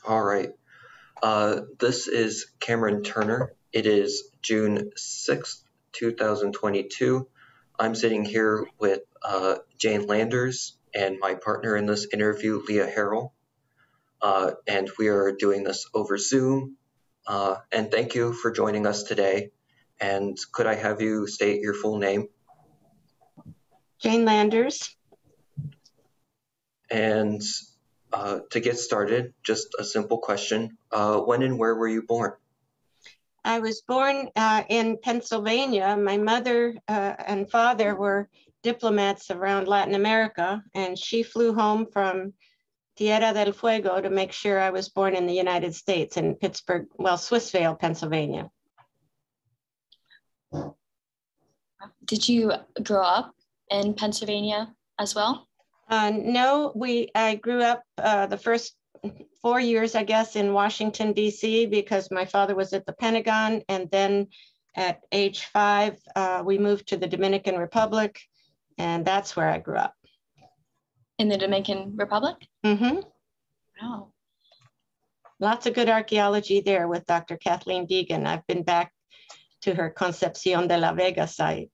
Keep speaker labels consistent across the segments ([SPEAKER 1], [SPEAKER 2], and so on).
[SPEAKER 1] All right. This is Cameron Turner. It is June 6th, 2022. I'm sitting here with Jane Landers and my partner in this interview, Leah Harrell. And we are doing this over Zoom. And thank you for joining us today. And could I have you state your full name?
[SPEAKER 2] Jane Landers.
[SPEAKER 1] And to get started, just a simple question. When and where were you born?
[SPEAKER 2] I was born in Pennsylvania. My mother and father were diplomats around Latin America, and she flew home from Tierra del Fuego to make sure I was born in the United States in Pittsburgh, well, Swissvale, Pennsylvania.
[SPEAKER 3] Did you grow up in Pennsylvania as well?
[SPEAKER 2] No, I grew up the first 4 years, I guess, in Washington, D.C., because my father was at the Pentagon. And then at age 5, we moved to the Dominican Republic, and that's where I grew up.
[SPEAKER 3] In the Dominican Republic?
[SPEAKER 2] Mm-hmm.
[SPEAKER 3] Wow.
[SPEAKER 2] Lots of good archaeology there with Dr. Kathleen Deegan. I've been back to her Concepcion de la Vega site.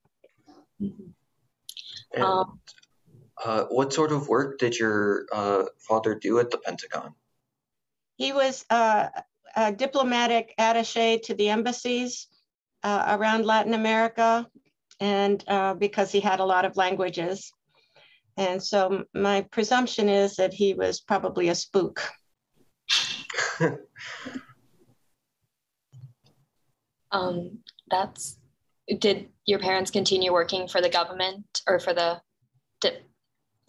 [SPEAKER 3] Mm-hmm.
[SPEAKER 1] And, what sort of work did your father do at the Pentagon?
[SPEAKER 2] He was a diplomatic attaché to the embassies around Latin America, and because he had a lot of languages. And so my presumption is that he was probably a spook.
[SPEAKER 3] Did your parents continue working for the government or for the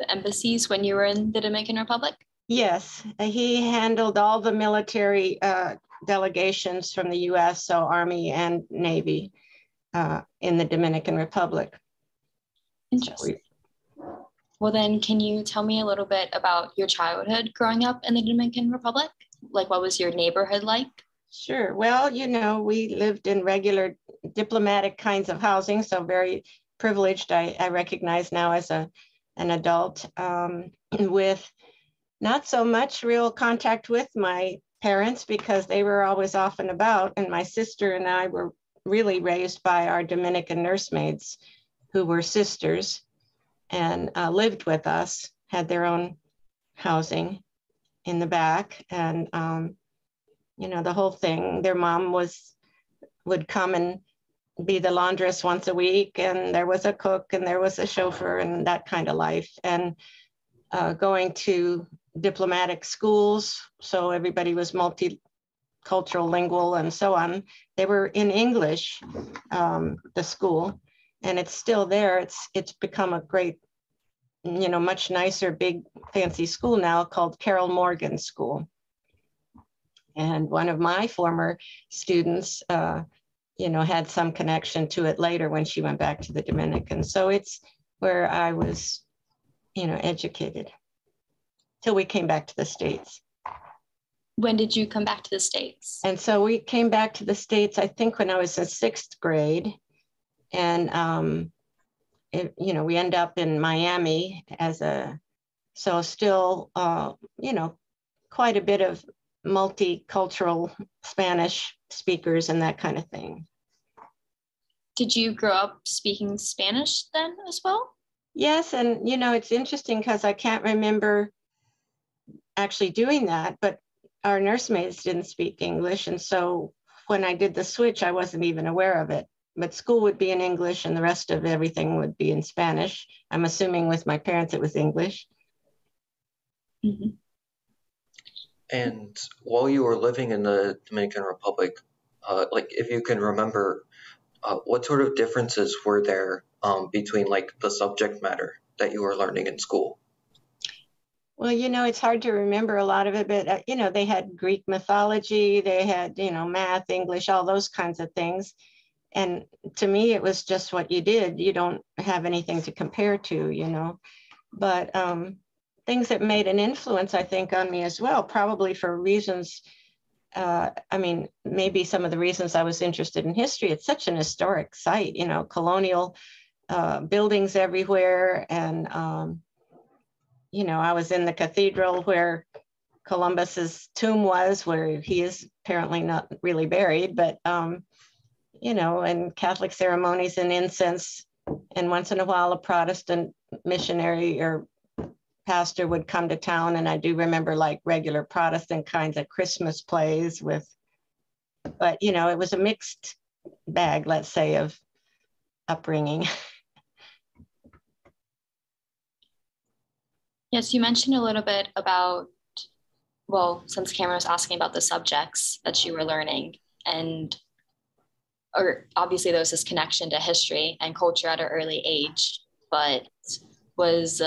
[SPEAKER 3] embassies when you were in the Dominican Republic?
[SPEAKER 2] Yes, he handled all the military delegations from the U.S., so Army and Navy in the Dominican Republic.
[SPEAKER 3] Interesting. Well, then, can you tell me a little bit about your childhood growing up in the Dominican Republic? Like, what was your neighborhood like?
[SPEAKER 2] Sure. Well, we lived in regular diplomatic kinds of housing, so very privileged, I recognize now as an adult, with not so much real contact with my parents because they were always off and about, and my sister and I were really raised by our Dominican nursemaids who were sisters and lived with us, had their own housing in the back, and the whole thing. Their mom would come and be the laundress once a week, and there was a cook and there was a chauffeur and that kind of life. And going to diplomatic schools, so everybody was multicultural, lingual, and so on. They were in English, the school, and it's still there. It's become a great, much nicer, big, fancy school now called Carol Morgan School. And one of my former students, had some connection to it later when she went back to the Dominican. So it's where I was, educated till we came back to the States.
[SPEAKER 3] When did you come back to the States?
[SPEAKER 2] And so we came back to the States, I think, when I was in 6th grade. And, we end up in Miami still, quite a bit of multicultural Spanish speakers and that kind of thing.
[SPEAKER 3] Did you grow up speaking Spanish then as well?
[SPEAKER 2] Yes, and it's interesting because I can't remember actually doing that, but our nursemaids didn't speak English, and so when I did the switch, I wasn't even aware of it. But school would be in English and the rest of everything would be in Spanish. I'm assuming with my parents it was English.
[SPEAKER 3] Mm-hmm.
[SPEAKER 1] And while you were living in the Dominican Republic, if you can remember, what sort of differences were there between the subject matter that you were learning in school?
[SPEAKER 2] Well, it's hard to remember a lot of it, but, they had Greek mythology, they had, math, English, all those kinds of things. And to me, it was just what you did. You don't have anything to compare to, but things that made an influence, I think, on me as well, probably for reasons, maybe some of the reasons I was interested in history. It's such an historic site, colonial buildings everywhere. And, I was in the cathedral where Columbus's tomb was, where he is apparently not really buried, but, you know, and Catholic ceremonies and incense. And once in a while, a Protestant missionary or pastor would come to town. And I do remember like regular Protestant kinds of Christmas plays with, but, you know, it was a mixed bag, let's say, of upbringing.
[SPEAKER 3] Yes, you mentioned a little bit about, well, since Cameron was asking about the subjects that you were learning, and or obviously there was this connection to history and culture at an early age, but was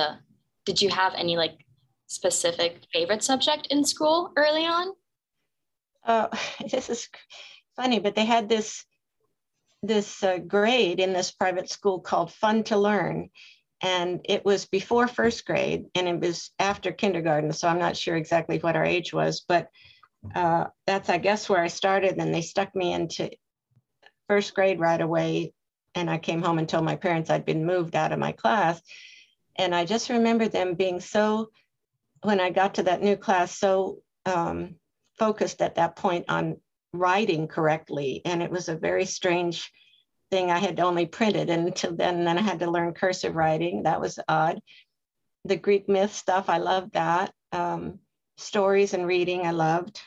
[SPEAKER 3] did you have any like specific favorite subject in school early on?
[SPEAKER 2] This is funny, but they had this grade in this private school called Fun to Learn. And it was before first grade and it was after kindergarten. So I'm not sure exactly what our age was, but that's, I guess, where I started. And they stuck me into first grade right away. And I came home and told my parents I'd been moved out of my class. And I just remember them being so, when I got to that new class, so focused at that point on writing correctly. And it was a very strange thing. I had only printed until then, and then I had to learn cursive writing. That was odd. The Greek myth stuff, I loved that. Stories and reading, I loved.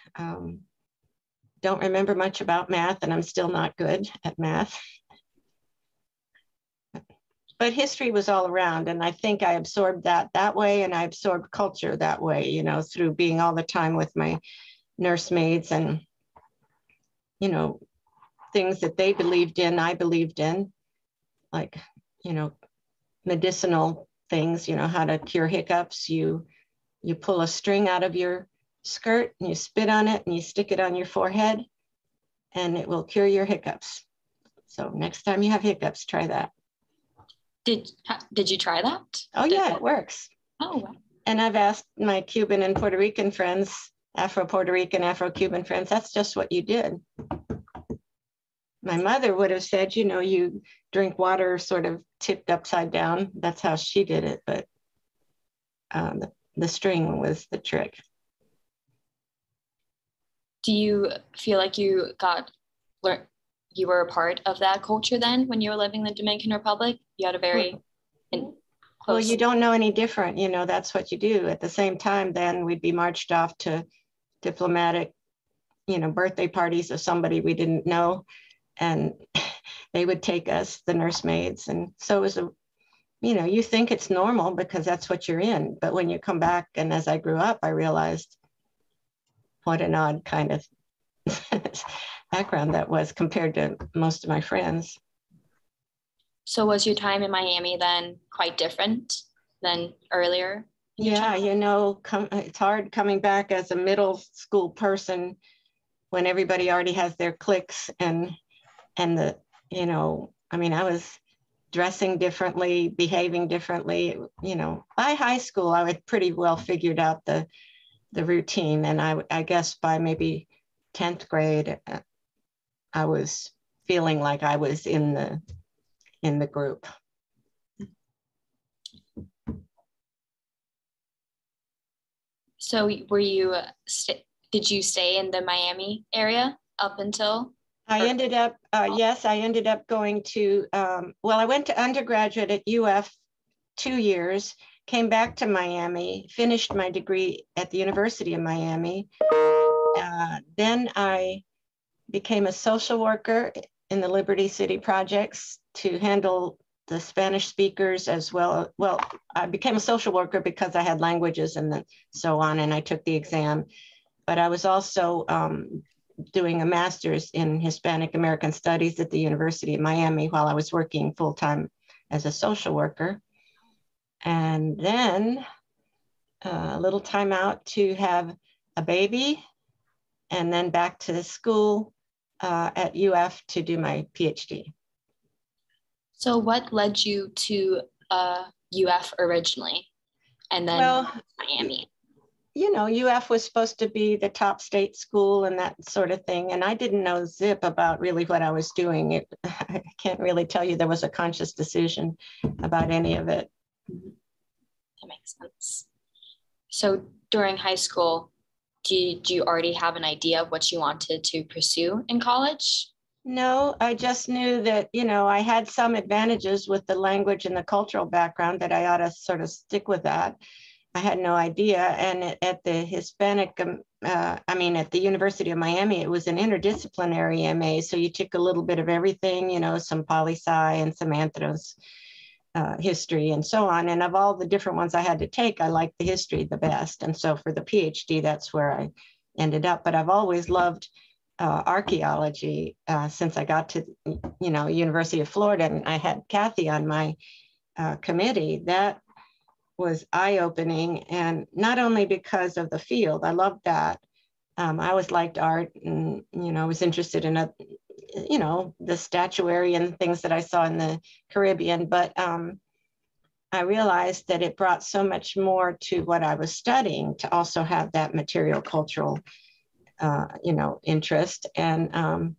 [SPEAKER 2] Don't remember much about math, and I'm still not good at math. But history was all around, and I think I absorbed that way, and I absorbed culture that way, you know, through being all the time with my nursemaids and, you know, things that they believed in, I believed in, like, you know, medicinal things, you know, how to cure hiccups. You pull a string out of your skirt and you spit on it and you stick it on your forehead and it will cure your hiccups. So next time you have hiccups, try that.
[SPEAKER 3] Did you try that?
[SPEAKER 2] Oh yeah, it works.
[SPEAKER 3] Oh, wow.
[SPEAKER 2] And I've asked my Cuban and Puerto Rican friends, Afro-Puerto Rican, Afro-Cuban friends, that's just what you did. My mother would have said, you know, you drink water sort of tipped upside down. That's how she did it. But the string was the trick.
[SPEAKER 3] Do you feel like you were a part of that culture then when you were living in the Dominican Republic? You had a very close...
[SPEAKER 2] Well, you don't know any different. You know, that's what you do. At the same time, then we'd be marched off to diplomatic, you know, birthday parties of somebody we didn't know. And they would take us, the nursemaids. And so it was you know, you think it's normal because that's what you're in. But when you come back, and as I grew up, I realized what an odd kind of background that was compared to most of my friends.
[SPEAKER 3] So was your time in Miami then quite different than earlier?
[SPEAKER 2] Yeah, you know, it's hard coming back as a middle school person when everybody already has their cliques and the, you know, I mean, I was dressing differently, behaving differently, you know. By high school, I had pretty well figured out the routine. And I guess by maybe 10th grade, I was feeling like I was in the group.
[SPEAKER 3] So did you stay in the Miami area up until?
[SPEAKER 2] I ended up, yes, I ended up going to, well, I went to undergraduate at UF 2 years, came back to Miami, finished my degree at the University of Miami. Then I became a social worker in the Liberty City projects to handle the Spanish speakers as well. Well, I became a social worker because I had languages and so on, and I took the exam. But I was also doing a master's in Hispanic American Studies at the University of Miami while I was working full-time as a social worker. And then a little time out to have a baby, and then back to school at UF to do my PhD.
[SPEAKER 3] So what led you to UF originally and then Miami?
[SPEAKER 2] You know, UF was supposed to be the top state school and that sort of thing. And I didn't know zip about really what I was doing. I can't really tell you there was a conscious decision about any of it.
[SPEAKER 3] That makes sense. So during high school, do you already have an idea of what you wanted to pursue in college?
[SPEAKER 2] No, I just knew that, I had some advantages with the language and the cultural background that I ought to sort of stick with that. I had no idea. And at the at the University of Miami, it was an interdisciplinary MA. So you took a little bit of everything, some poli-sci and some anthros, history and so on. And of all the different ones I had to take, I liked the history the best. And so for the PhD, that's where I ended up. But I've always loved archaeology since I got to, University of Florida, and I had Kathy on my committee. That was eye-opening, and not only because of the field, I loved that. I always liked art, and was interested in the statuary and things that I saw in the Caribbean. But I realized that it brought so much more to what I was studying to also have that material cultural interest. And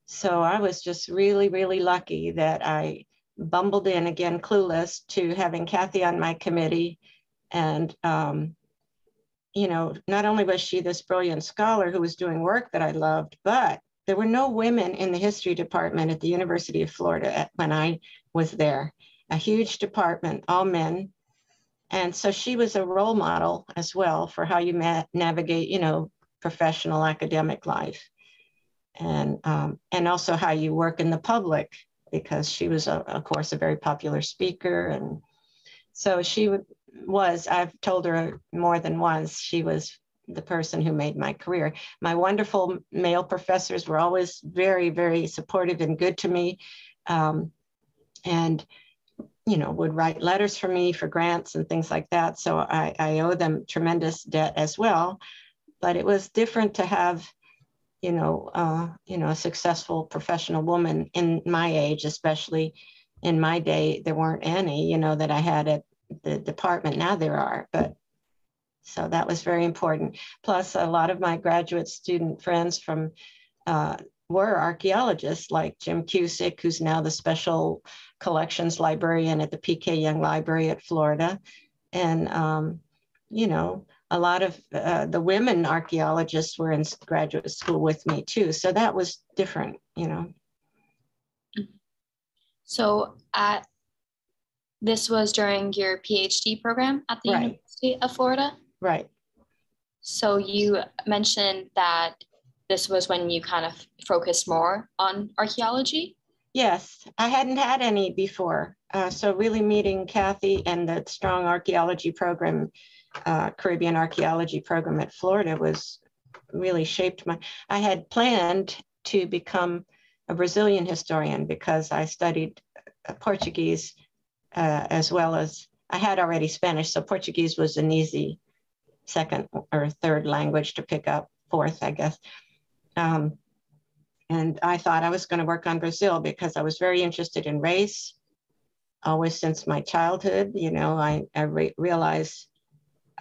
[SPEAKER 2] so I was just really, really lucky that I bumbled in, again, clueless, to having Kathy on my committee. And, not only was she this brilliant scholar who was doing work that I loved, but there were no women in the history department at the University of Florida when I was there. A huge department, all men. And so she was a role model as well for how you navigate, professional academic life, and also how you work in the public, because she was, of course, a very popular speaker. And so I've told her more than once, she was the person who made my career. My wonderful male professors were always very, very supportive and good to me, and would write letters for me for grants and things like that. So I owe them tremendous debt as well. But it was different to have, a successful professional woman in my age, especially in my day. There weren't any, that I had at the department. Now there are, but so that was very important. Plus, a lot of my graduate student friends were archaeologists, like Jim Cusick, who's now the special collections librarian at the P.K. Young Library at Florida. And, a lot of the women archaeologists were in graduate school with me too. So that was different,
[SPEAKER 3] So this was during your PhD program at the University of Florida?
[SPEAKER 2] Right.
[SPEAKER 3] So you mentioned that this was when you kind of focused more on archaeology?
[SPEAKER 2] Yes, I hadn't had any before. So really meeting Kathy and the strong archaeology program, Caribbean archaeology program at Florida, was really shaped I had planned to become a Brazilian historian because I studied Portuguese as well as I had already Spanish. So Portuguese was an easy second or third language to pick up, fourth, I guess. And I thought I was going to work on Brazil because I was very interested in race, always since my childhood. I realized,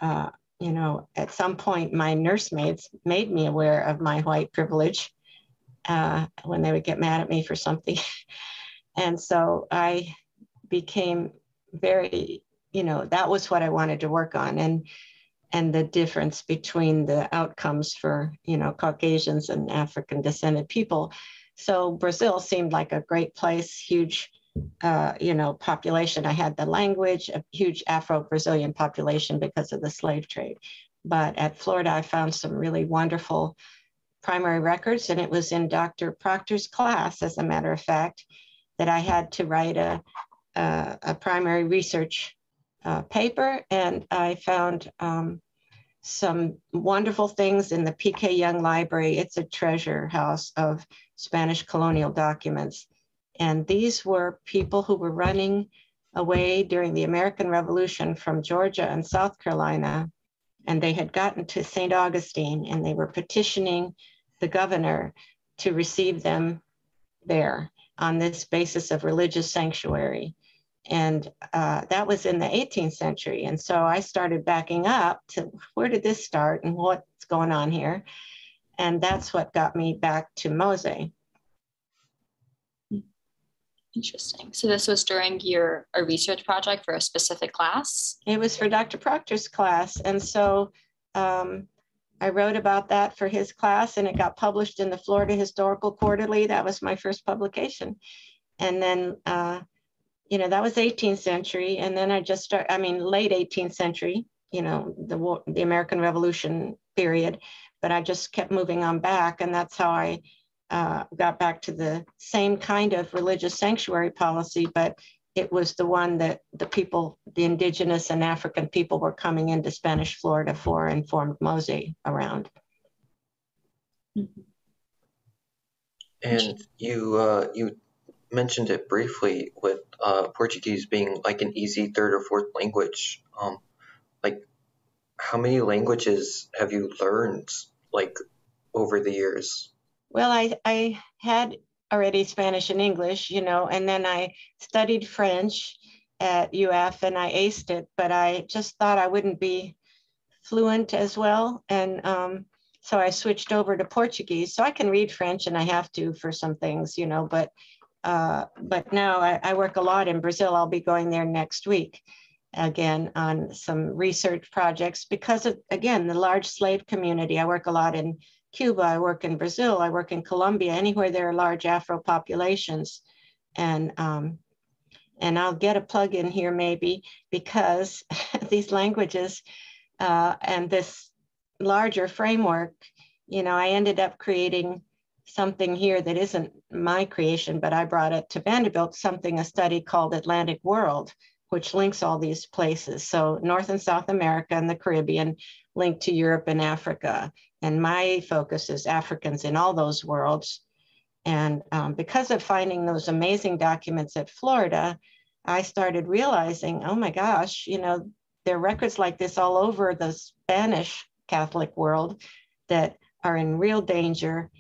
[SPEAKER 2] at some point my nursemaids made me aware of my white privilege when they would get mad at me for something. And so I became very, that was what I wanted to work on. And the difference between the outcomes for, Caucasians and African descended people. So Brazil seemed like a great place, huge, population. I had the language, a huge Afro-Brazilian population because of the slave trade. But at Florida, I found some really wonderful primary records, and it was in Dr. Proctor's class, as a matter of fact, that I had to write a primary research paper, and I found some wonderful things in the P.K. Young Library. It's a treasure house of Spanish colonial documents. And these were people who were running away during the American Revolution from Georgia and South Carolina. And they had gotten to St. Augustine, and they were petitioning the governor to receive them there on this basis of religious sanctuary. And that was in the 18th century. And so I started backing up to where did this start and what's going on here? And that's what got me back to Mose.
[SPEAKER 3] Interesting. So this was during a research project for a specific class?
[SPEAKER 2] It was for Dr. Proctor's class. And so I wrote about that for his class, and it got published in the Florida Historical Quarterly. That was my first publication. And then, that was 18th century. And then late 18th century, the American Revolution period. But I just kept moving on back. And that's how I got back to the same kind of religious sanctuary policy, but it was the one that the indigenous and African people were coming into Spanish Florida for and formed Mose around.
[SPEAKER 1] And you mentioned it briefly with Portuguese being like an easy third or fourth language. Like, how many languages have you learned like over the years?
[SPEAKER 2] Well, I had already Spanish and English, and then I studied French at UF and I aced it, but I just thought I wouldn't be fluent as well. And so I switched over to Portuguese. So I can read French and I have to for some things, but now I work a lot in Brazil. I'll be going there next week again on some research projects because of, again, the large slave community. I work a lot in Cuba, I work in Brazil, I work in Colombia, anywhere there are large Afro populations. And I'll get a plug in here maybe because these languages and this larger framework, I ended up creating something here that isn't my creation, but I brought it to Vanderbilt, a study called Atlantic World, which links all these places. So North and South America and the Caribbean linked to Europe and Africa. And my focus is Africans in all those worlds. And because of finding those amazing documents at Florida, I started realizing, oh my gosh, there are records like this all over the Spanish Catholic world that are in real danger.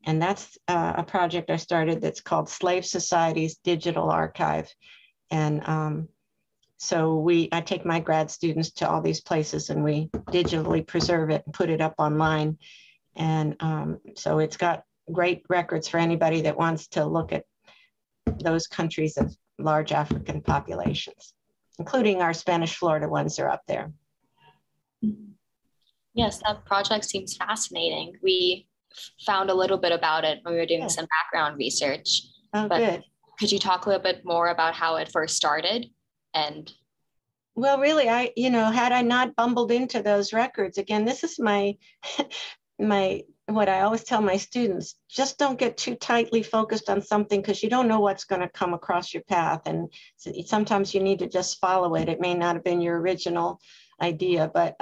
[SPEAKER 2] And that's a project I started that's called Slave Society's Digital Archive. And so I take my grad students to all these places and we digitally preserve it and put it up online. And so it's got great records for anybody that wants to look at those countries of large African populations, including our Spanish Florida ones are up there.
[SPEAKER 3] Yes, that project seems fascinating. We found a little bit about it when we were doing some background research.
[SPEAKER 2] Oh, good.
[SPEAKER 3] Could you talk a little bit more about how it first started?
[SPEAKER 2] Well, really, had I not bumbled into those records, again, this is my what I always tell my students, just don't get too tightly focused on something because you don't know what's going to come across your path. And sometimes you need to just follow it. It may not have been your original idea, but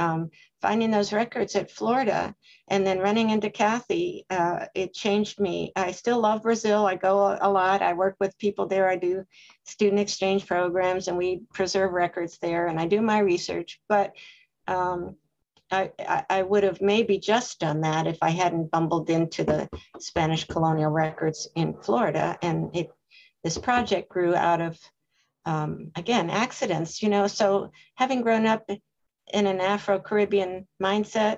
[SPEAKER 2] finding those records at Florida and then running into Kathy, it changed me. I still love Brazil. I go a lot. I work with people there. I do student exchange programs and we preserve records there and I do my research, but I would have maybe just done that if I hadn't bumbled into the Spanish colonial records in Florida. And this project grew out of, again, accidents, so having grown up in an Afro-Caribbean mindset,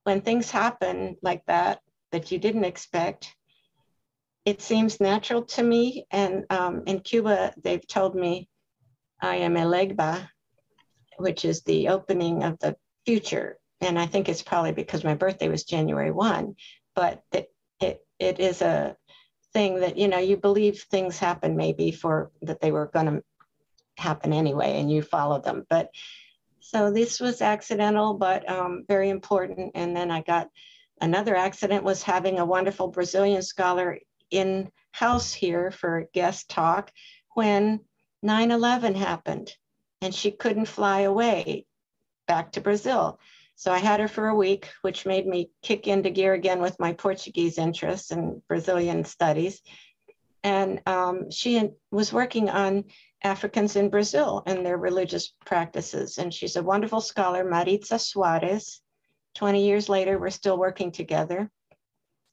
[SPEAKER 2] when things happen like that you didn't expect, it seems natural to me. And in Cuba, they've told me I am Elegba, which is the opening of the future. And I think it's probably because my birthday was January 1, but it is a thing that, you believe things happen maybe that they were going to happen anyway, and you follow them. But so this was accidental, but very important. And then I got another accident was having a wonderful Brazilian scholar in-house here for a guest talk when 9/11 happened and she couldn't fly away back to Brazil. So I had her for a week, which made me kick into gear again with my Portuguese interests and Brazilian studies. And she was working on Africans in Brazil and their religious practices. And she's a wonderful scholar, Maritza Soares. 20 years later, we're still working together.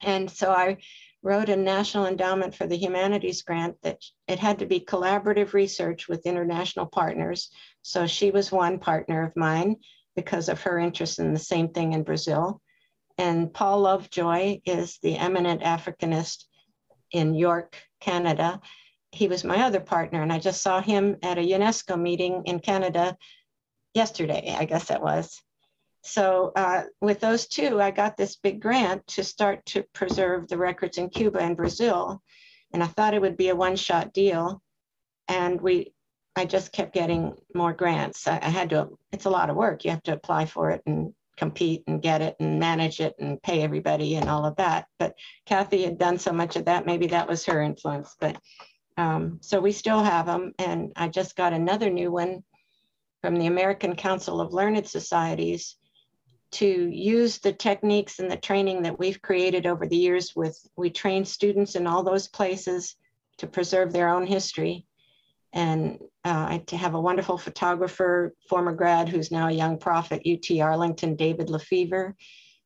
[SPEAKER 2] And so I wrote a National Endowment for the Humanities grant that it had to be collaborative research with international partners. So she was one partner of mine because of her interest in the same thing in Brazil. And Paul Lovejoy is the eminent Africanist in York, Canada. He was my other partner, and I just saw him at a UNESCO meeting in Canada yesterday, I guess that was. So with those two, I got this big grant to start to preserve the records in Cuba and Brazil. And I thought it would be a one-shot deal. And I just kept getting more grants. I had to, it's a lot of work. You have to apply for it and compete and get it and manage it and pay everybody and all of that. But Kathy had done so much of that. Maybe that was her influence. But so we still have them. And I just got another new one from the American Council of Learned Societies to use the techniques and the training that we've created over the years we train students in all those places to preserve their own history. And to have a wonderful photographer, former grad, who's now a young prof at UT Arlington, David Lefevre.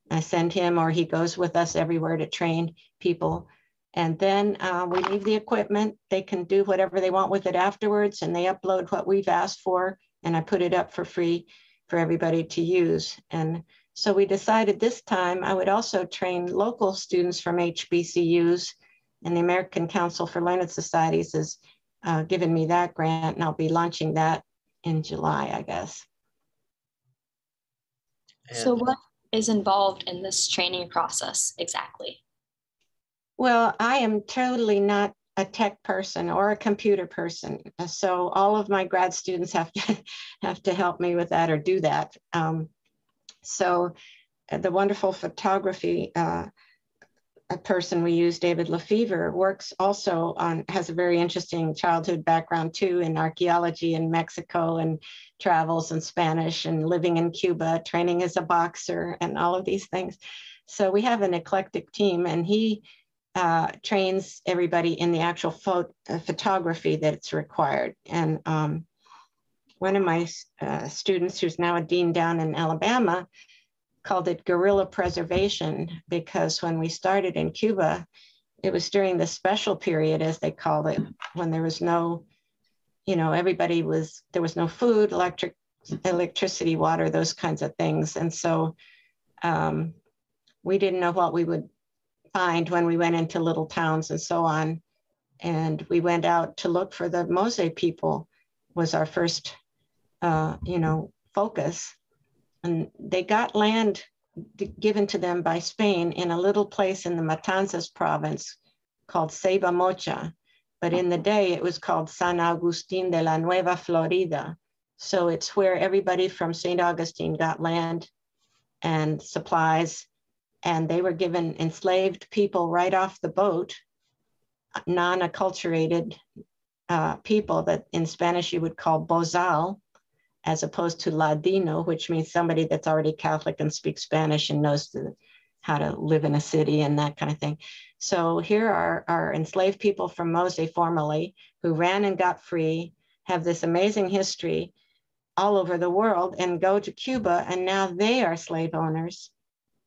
[SPEAKER 2] I send him, or he goes with us everywhere to train people. And then we leave the equipment. They can do whatever they want with it afterwards, and they upload what we've asked for, and I put it up for free for everybody to use. And so we decided this time I would also train local students from HBCUs, and the American Council for Learned Societies has given me that grant, and I'll be launching that in July, I guess.
[SPEAKER 3] So what is involved in this training process exactly?
[SPEAKER 2] Well, I am totally not a tech person or a computer person. So all of my grad students have to help me with that or do that. So the wonderful photography a person we use, David Lefevre, works also has a very interesting childhood background too in archaeology in Mexico, and travels in Spanish and living in Cuba, training as a boxer and all of these things. So we have an eclectic team, and he trains everybody in the actual photography that's required. And one of my students, who's now a dean down in Alabama, called it guerrilla preservation, because when we started in Cuba, it was during the special period, as they called it, when there was no, there was no food, electricity, water, those kinds of things. And so we didn't know what we would find when we went into little towns and so on. And we went out to look for the Mose people, was our first, focus. And they got land given to them by Spain in a little place in the Matanzas province called Ceiba Mocha. But in the day, it was called San Agustín de la Nueva Florida. So it's where everybody from St. Augustine got land and supplies. And they were given enslaved people right off the boat, non-acculturated people that in Spanish you would call bozal, as opposed to Ladino, which means somebody that's already Catholic and speaks Spanish and knows how to live in a city and that kind of thing. So here are enslaved people from Mose formerly, who ran and got free, have this amazing history all over the world, and go to Cuba, and now they are slave owners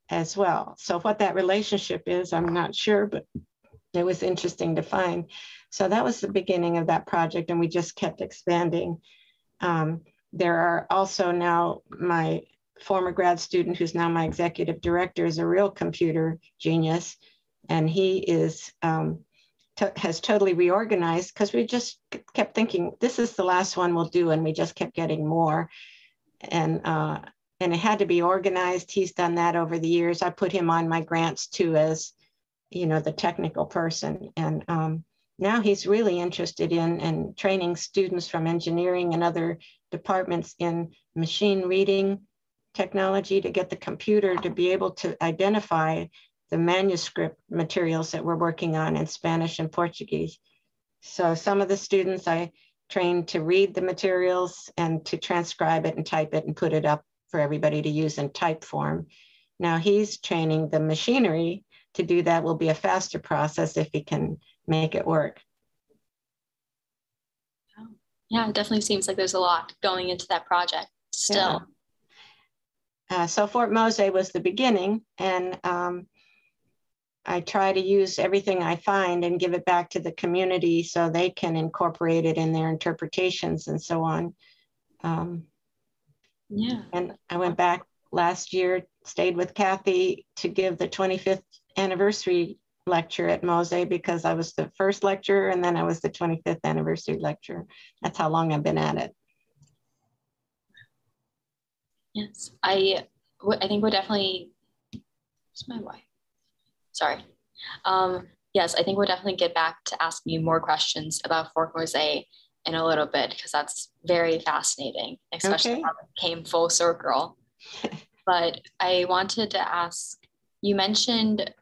[SPEAKER 2] as well. So what that relationship is, I'm not sure, but it was interesting to find. So that was the beginning of that project, and we just kept expanding. There are also now my former grad student, who's now my executive director, is a real computer genius. And he is has totally reorganized, because we just kept thinking, this is the last one we'll do. And we just kept getting more. And it had to be organized. He's done that over the years. I put him on my grants too, as, the technical person. And now he's really interested in training students from engineering and other departments in machine reading technology to get the computer to be able to identify the manuscript materials that we're working on in Spanish and Portuguese. So some of the students I trained to read the materials and to transcribe it and type it and put it up for everybody to use in type form. Now he's training the machinery to do that. Will be a faster process if he can make it work.
[SPEAKER 3] Yeah, it definitely seems like there's a lot going into that project still.
[SPEAKER 2] Yeah. So Fort Mose was the beginning, and I try to use everything I find and give it back to the community so they can incorporate it in their interpretations and so on.
[SPEAKER 3] Yeah.
[SPEAKER 2] And I went back last year, stayed with Kathy to give the 25th anniversary lecture at Mose, because I was the first lecturer and then I was the 25th anniversary lecturer. That's how long I've been at it.
[SPEAKER 3] Yes, I I think we'll definitely, it's my wife. Sorry. Yes, I think we'll definitely get back to asking you more questions about Fort Mose in a little bit, because that's very fascinating, especially
[SPEAKER 2] Okay.
[SPEAKER 3] how it came full circle. But I wanted to ask, you mentioned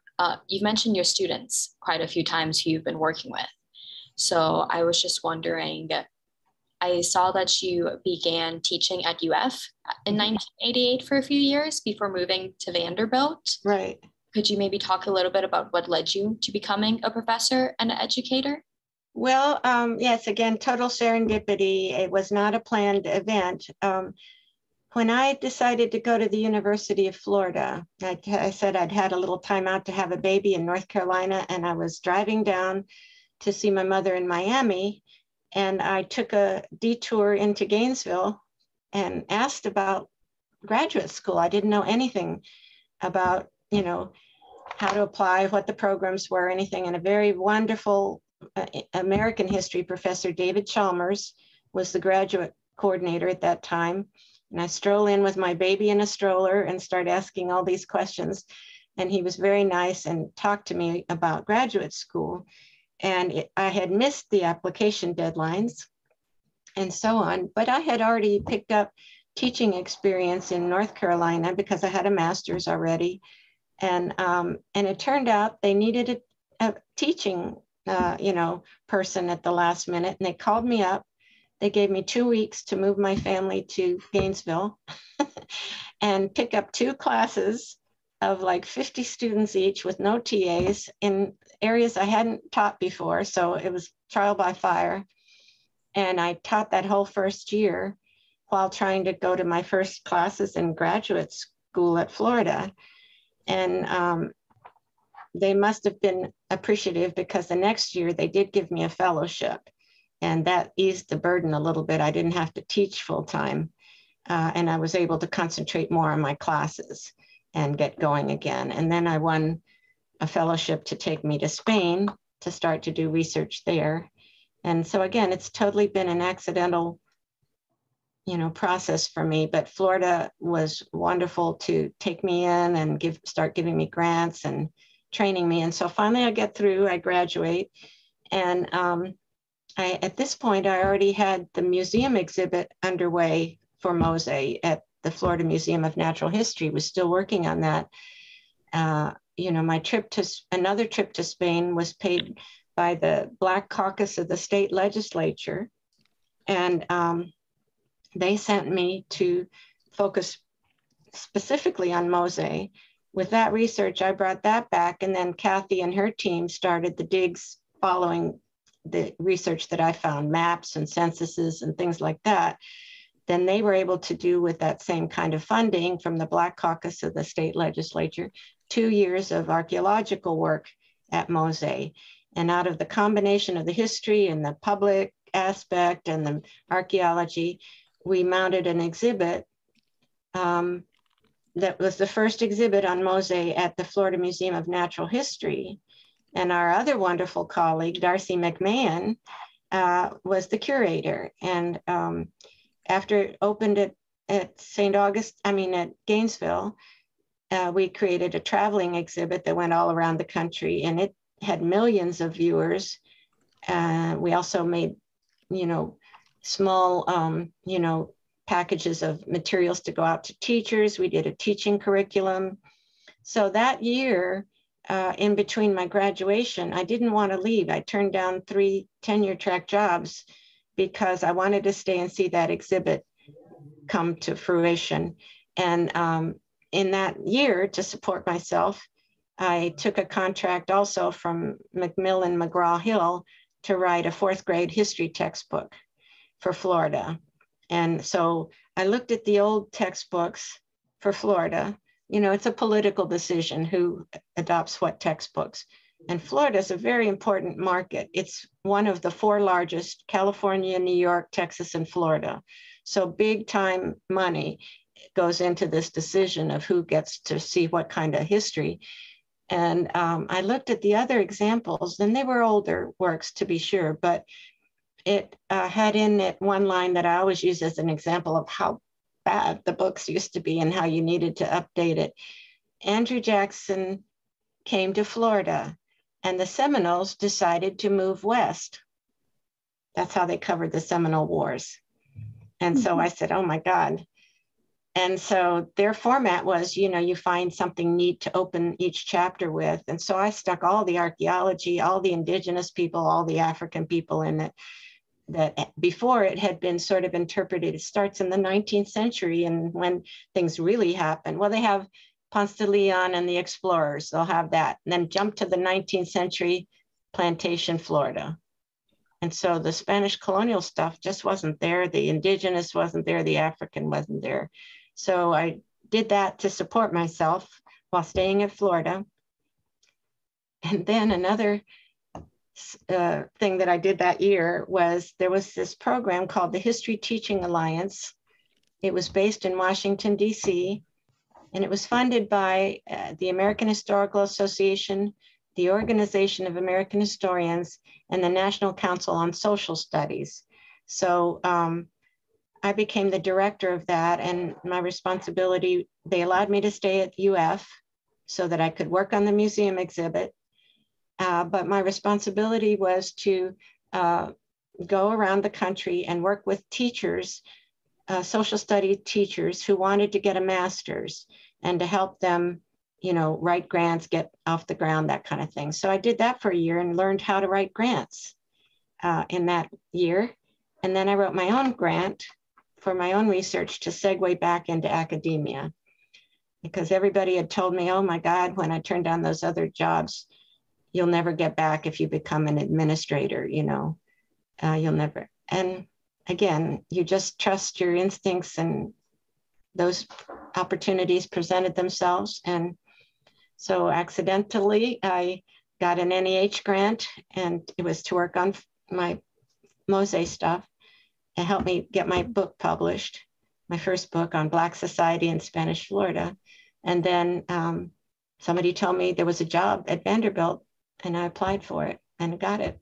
[SPEAKER 3] you've mentioned your students quite a few times who you've been working with. So I was just wondering, I saw that you began teaching at UF in 1988 for a few years before moving to Vanderbilt.
[SPEAKER 2] Right.
[SPEAKER 3] Could you maybe talk a little bit about what led you to becoming a professor and an educator?
[SPEAKER 2] Well, yes, again, total serendipity. It was not a planned event. When I decided to go to the University of Florida, I said I'd had a little time out to have a baby in North Carolina, and I was driving down to see my mother in Miami, and I took a detour into Gainesville and asked about graduate school. I didn't know anything about, how to apply, what the programs were, anything. And a very wonderful American history professor, David Chalmers, was the graduate coordinator at that time. And I stroll in with my baby in a stroller and start asking all these questions. And he was very nice and talked to me about graduate school. And I had missed the application deadlines and so on, but I had already picked up teaching experience in North Carolina because I had a master's already. And it turned out they needed a teaching, person at the last minute. And they called me up. They gave me 2 weeks to move my family to Gainesville and pick up 2 classes of like 50 students each with no TAs in areas I hadn't taught before. So it was trial by fire. And I taught that whole first year while trying to go to my first classes in graduate school at Florida. And they must have been appreciative because the next year they did give me a fellowship, and that eased the burden a little bit. I didn't have to teach full time, and I was able to concentrate more on my classes and get going again. And then I won a fellowship to take me to Spain to start to do research there. And so again, it's totally been an accidental process for me, but Florida was wonderful to take me in and start giving me grants and training me. And so finally I get through, I graduate. And at this point, I already had the museum exhibit underway for Mose at the Florida Museum of Natural History, was still working on that. My another trip to Spain was paid by the Black Caucus of the state legislature. And they sent me to focus specifically on Mose. With that research, I brought that back, and then Kathy and her team started the digs following the research that I found, maps and censuses and things like that. Then they were able to do with that same kind of funding from the Black Caucus of the state legislature, 2 years of archaeological work at Mose. And out of the combination of the history and the public aspect and the archaeology, we mounted an exhibit that was the first exhibit on Mose at the Florida Museum of Natural History. And our other wonderful colleague, Darcy McMahon, was the curator. And after it opened at at Gainesville, we created a traveling exhibit that went all around the country, and it had millions of viewers. We also made, small, packages of materials to go out to teachers. We did a teaching curriculum. So that year, in between my graduation, I didn't want to leave. I turned down 3 tenure track jobs because I wanted to stay and see that exhibit come to fruition. And in that year, to support myself, I took a contract also from Macmillan McGraw-Hill to write a 4th grade history textbook for Florida. And so I looked at the old textbooks for Florida. It's a political decision who adopts what textbooks. And Florida is a very important market. It's one of the 4 largest: California, New York, Texas, and Florida. So big time money goes into this decision of who gets to see what kind of history. And I looked at the other examples, and they were older works to be sure, but it had in it one line that I always use as an example of how bad the books used to be and how you needed to update it. Andrew Jackson came to Florida, and the Seminoles decided to move west. That's how they covered the Seminole Wars. And so I said, oh my God. And so their format was, you know, you find something neat to open each chapter with. And so I stuck all the archaeology, all the indigenous people, all the African people in it, that before it had been sort of interpreted. It starts in the 19th century, and when things really happen, well, they have Ponce de Leon and the explorers, they'll have that. And then jump to the 19th century, plantation Florida. And so the Spanish colonial stuff just wasn't there. The indigenous wasn't there. The African wasn't there. So I did that to support myself while staying in Florida. And then another thing that I did that year was there was this program called the History Teaching Alliance. It was based in Washington, D.C., and it was funded by the American Historical Association, the Organization of American Historians, and the National Council on Social Studies. So I became the director of that, and my responsibility, they allowed me to stay at UF so that I could work on the museum exhibit. But my responsibility was to go around the country and work with teachers, social studies teachers who wanted to get a master's, and to help them, you know, write grants, get off the ground, that kind of thing. So I did that for a year and learned how to write grants in that year. And then I wrote my own grant for my own research to segue back into academia, because everybody had told me, oh my God, when I turned down those other jobs, you'll never get back if you become an administrator, you know, you'll never. And again, you just trust your instincts, and those opportunities presented themselves. And so accidentally, I got an NEH grant, and it was to work on my Mose stuff. It helped me get my book published, my first book on Black society in Spanish Florida. And then somebody told me there was a job at Vanderbilt, and I applied for it and got it.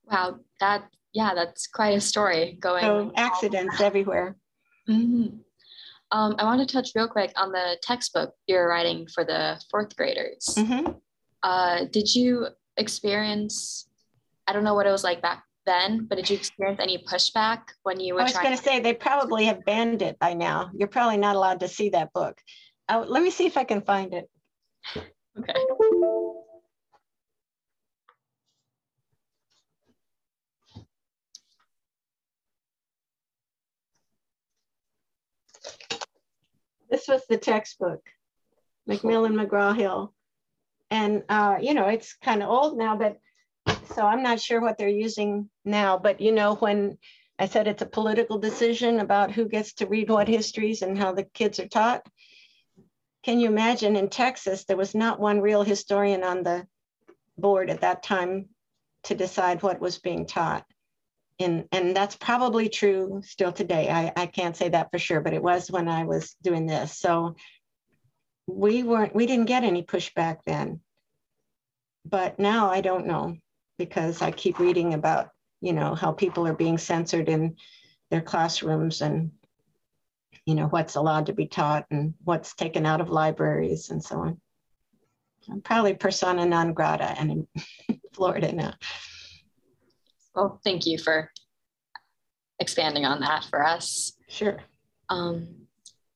[SPEAKER 3] Wow, that's quite a story going.
[SPEAKER 2] So accidents everywhere.
[SPEAKER 3] Mm-hmm. I want to touch real quick on the textbook you're writing for the fourth graders.
[SPEAKER 2] Mm-hmm.
[SPEAKER 3] Did you experience, I don't know what it was like back then, but did you experience any pushback when you were
[SPEAKER 2] I was going to say, they probably have banned it by now. You're probably not allowed to see that book. Let me see if I can find it.
[SPEAKER 3] Okay.
[SPEAKER 2] This was the textbook, Macmillan McGraw-Hill. And, you know, it's kind of old now, but so I'm not sure what they're using now. But, you know, when I said it's a political decision about who gets to read what histories and how the kids are taught, can you imagine in Texas, there was not one real historian on the board at that time to decide what was being taught. And that's probably true still today. I can't say that for sure, but it was when I was doing this. So we didn't get any pushback then. But now I don't know, because I keep reading about, you know, how people are being censored in their classrooms, and, you know, what's allowed to be taught and what's taken out of libraries and so on. I'm probably persona non grata and in Florida now.
[SPEAKER 3] Well, thank you for expanding on that for us.
[SPEAKER 2] Sure.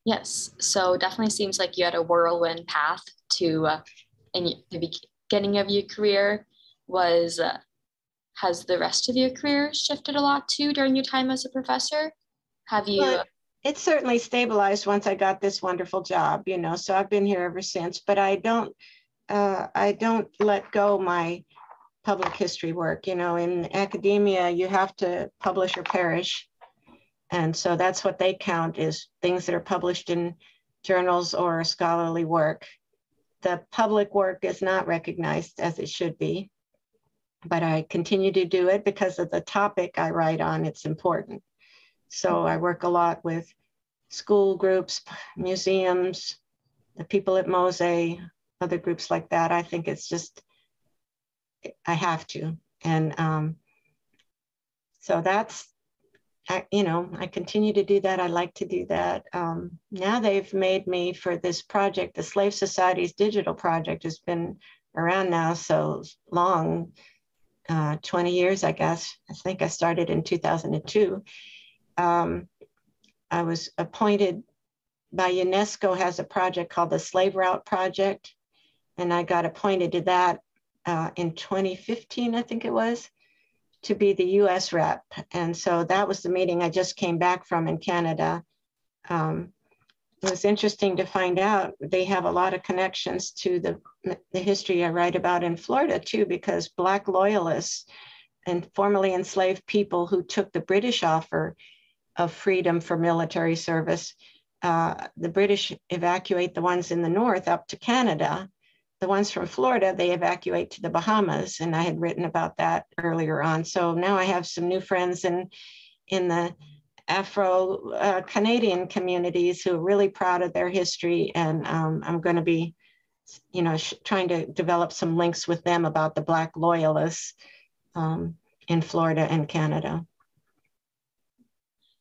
[SPEAKER 3] Yes, so definitely seems like you had a whirlwind path to in the beginning of your career. Has the rest of your career shifted a lot too during your time as a professor? Have you?
[SPEAKER 2] Well, it certainly stabilized once I got this wonderful job, you know, so I've been here ever since, but I don't let go my public history work. You know, in academia, you have to publish or perish. And so that's what they count, is things that are published in journals or scholarly work. The public work is not recognized as it should be, but I continue to do it because of the topic I write on. It's important. So I work a lot with school groups, museums, the people at Mose, other groups like that. I think it's just, I have to. And so that's I continue to do that. I like to do that. Now they've made me for this project. The Slave Society's digital project has been around now so long, 20 years, I guess. I think I started in 2002. I was appointed by UNESCO, has a project called the Slave Route Project, and I got appointed to that in 2015, I think it was, to be the US rep. And so that was the meeting I just came back from in Canada. It was interesting to find out they have a lot of connections to the history I write about in Florida too, because Black loyalists and formerly enslaved people who took the British offer of freedom for military service, the British evacuate the ones in the north up to Canada. The ones from Florida, they evacuate to the Bahamas, and I had written about that earlier on. So now I have some new friends in the Afro-Canadian communities who are really proud of their history, and I'm going to be, trying to develop some links with them about the Black loyalists in Florida and Canada.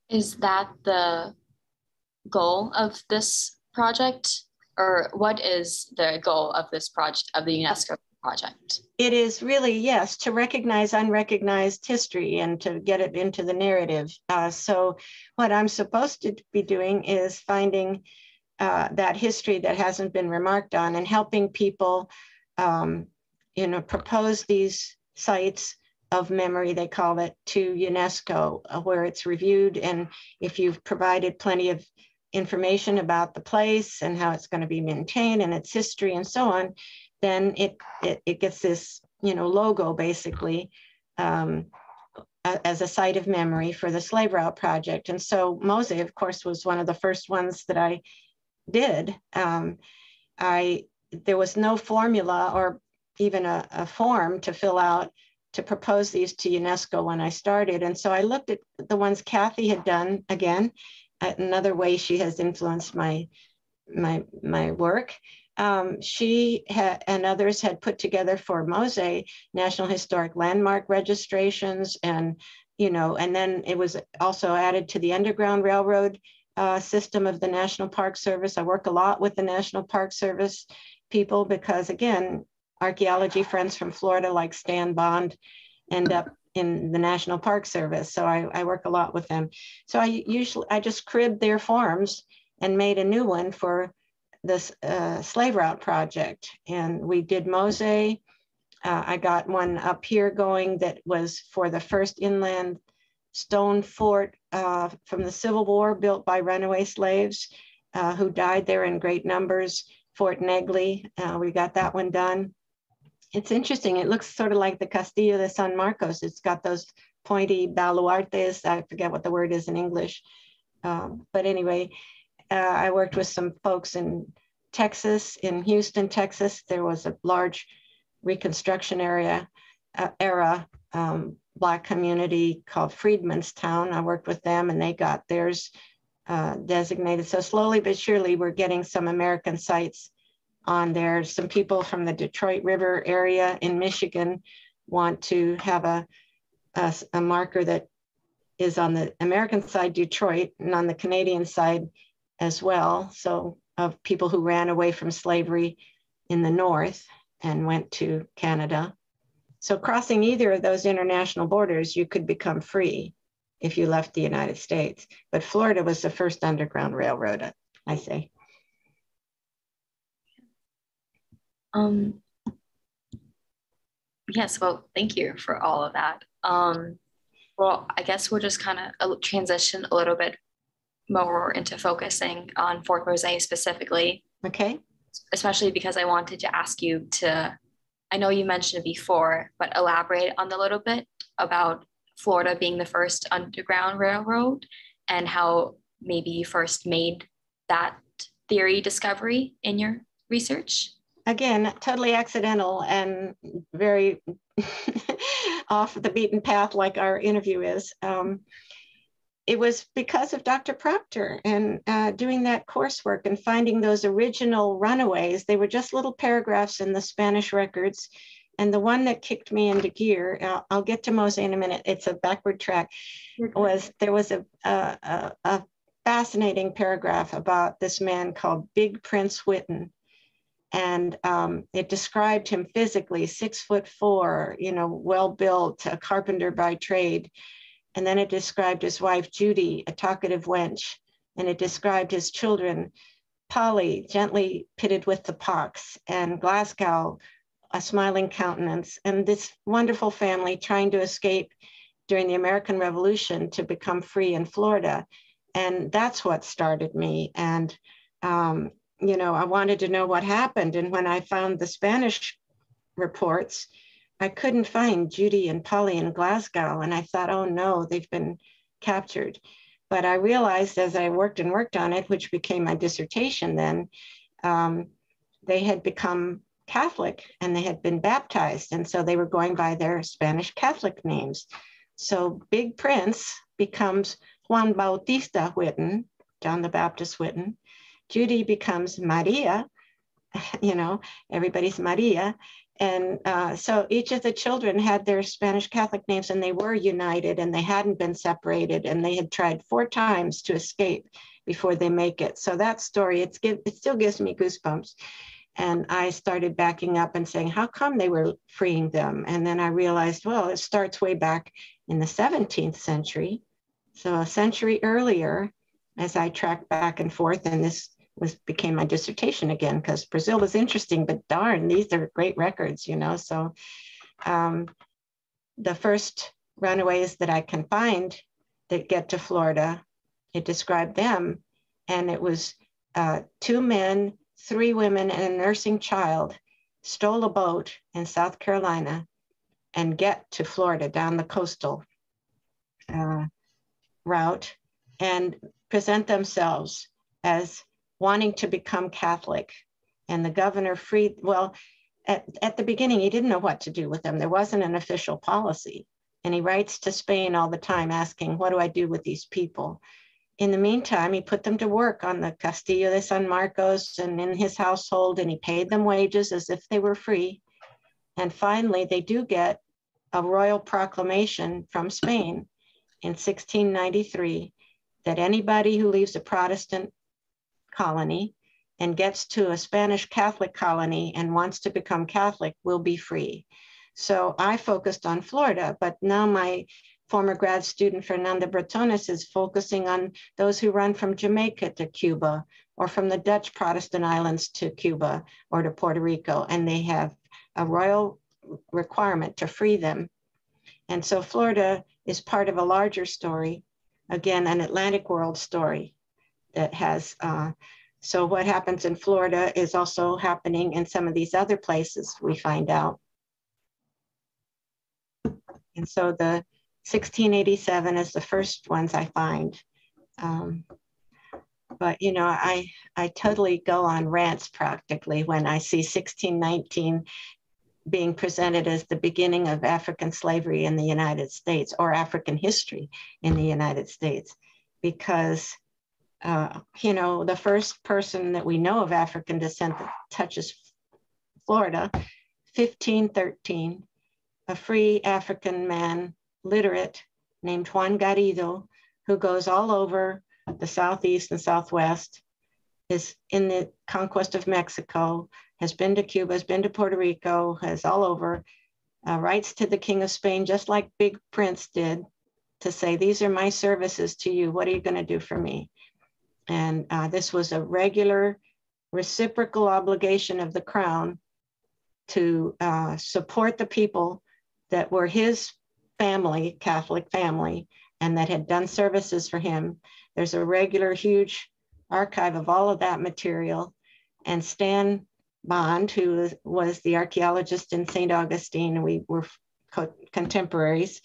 [SPEAKER 3] Is that the goal of this project? Or what is the goal of this project, of the UNESCO project?
[SPEAKER 2] It is really, yes, to recognize unrecognized history and to get it into the narrative. So what I'm supposed to be doing is finding that history that hasn't been remarked on and helping people, propose these sites of memory, they call it, to UNESCO, where it's reviewed. And if you've provided plenty of information about the place and how it's going to be maintained and its history and so on, then it gets this, logo basically as a site of memory for the Slave Route Project. And so Mose, of course, was one of the first ones that I did. There was no formula or even a form to fill out to propose these to UNESCO when I started. And so I looked at the ones Kathy had done again. Another way she has influenced my work. She and others had put together for Mose National Historic Landmark registrations, and then it was also added to the Underground Railroad system of the National Park Service. I work a lot with the National Park Service people because, again, archaeology friends from Florida like Stan Bond end up in the National Park Service. So I work a lot with them. So I just cribbed their forms and made a new one for this Slave Route Project. And we did Mose. I got one up here going that was for the first inland stone fort from the Civil War built by runaway slaves who died there in great numbers, Fort Negley. We got that one done. It's interesting. It looks sort of like the Castillo de San Marcos. It's got those pointy baluartes. I forget what the word is in English. But anyway, I worked with some folks in Texas, in Houston, Texas. There was a large reconstruction era Black community called Freedman's Town. I worked with them and they got theirs designated. So slowly but surely, we're getting some American sites on there. Some people from the Detroit River area in Michigan want to have a marker that is on the American side, Detroit, and on the Canadian side as well. So of people who ran away from slavery in the North and went to Canada. So crossing either of those international borders, you could become free if you left the United States. But Florida was the first underground railroad, I say.
[SPEAKER 3] Yes, well, thank you for all of that. Well, I guess we'll just kind of transition a little bit more into focusing on Fort Mose specifically.
[SPEAKER 2] Okay.
[SPEAKER 3] Especially because I wanted to ask you to, I know you mentioned it before, but elaborate on a little bit about Florida being the first underground railroad and how maybe you first made that theory discovery in your research.
[SPEAKER 2] Again, totally accidental and very off the beaten path like our interview is. It was because of Dr. Proctor and doing that coursework and finding those original runaways. They were just little paragraphs in the Spanish records And the one that kicked me into gear, I'll get to Mose in a minute, it's a backward track, there was a fascinating paragraph about this man called Big Prince Whitten. And it described him physically, 6'4", well-built, a carpenter by trade. And then it described his wife, Judy, a talkative wench. And it described his children, Polly, gently pitted with the pox, and Glasgow, a smiling countenance, and this wonderful family trying to escape during the American Revolution to become free in Florida. And that's what started me. And, I wanted to know what happened. And when I found the Spanish reports, I couldn't find Judy and Polly in Glasgow. And I thought, oh no, they've been captured. But I realized as I worked on it, which became my dissertation then, they had become Catholic and they had been baptized. And so they were going by their Spanish Catholic names. So Big Prince becomes Juan Bautista Whitten, John the Baptist Whitten. Judy becomes Maria, everybody's Maria. And so each of the children had their Spanish Catholic names, and they were united and they hadn't been separated, and they had tried 4 times to escape before they make it. So that story, it still gives me goosebumps. And I started backing up and saying, how come they were freeing them? And then I realized, well, it starts way back in the 17th century. So a century earlier, as I tracked back and forth, and this became my dissertation again, because Brazil was interesting, but darn, these are great records, So the first runaways that I can find that get to Florida, it described them, and it was 2 men, 3 women, and a nursing child stole a boat in South Carolina and get to Florida down the coastal route and present themselves as wanting to become Catholic. And the governor freed, at the beginning, he didn't know what to do with them. There wasn't an official policy. And he writes to Spain all the time asking, what do I do with these people? In the meantime, he put them to work on the Castillo de San Marcos and in his household, and he paid them wages as if they were free. And finally, they do get a royal proclamation from Spain in 1693 that anybody who leaves a Protestant colony and gets to a Spanish Catholic colony and wants to become Catholic will be free. So I focused on Florida, but now my former grad student, Fernanda Bretones, is focusing on those who run from Jamaica to Cuba, or from the Dutch Protestant islands to Cuba or to Puerto Rico, and they have a royal requirement to free them. And so Florida is part of a larger story, again, an Atlantic world story that has, so what happens in Florida is also happening in some of these other places, we find out. And so the 1687 is the first ones I find. But, I totally go on rants practically when I see 1619 being presented as the beginning of African slavery in the United States, or African history in the United States, because the first person that we know of African descent that touches Florida, 1513, a free African man, literate, named Juan Garrido, who goes all over the Southeast and Southwest, is in the conquest of Mexico, has been to Cuba, has been to Puerto Rico, has all over, writes to the King of Spain, just like Big Prince did, to say, these are my services to you. What are you going to do for me? And this was a regular reciprocal obligation of the crown to support the people that were his family, Catholic family, and that had done services for him. There's a regular huge archive of all of that material. And Stan Bond, who was the archaeologist in St. Augustine, and we were contemporaries,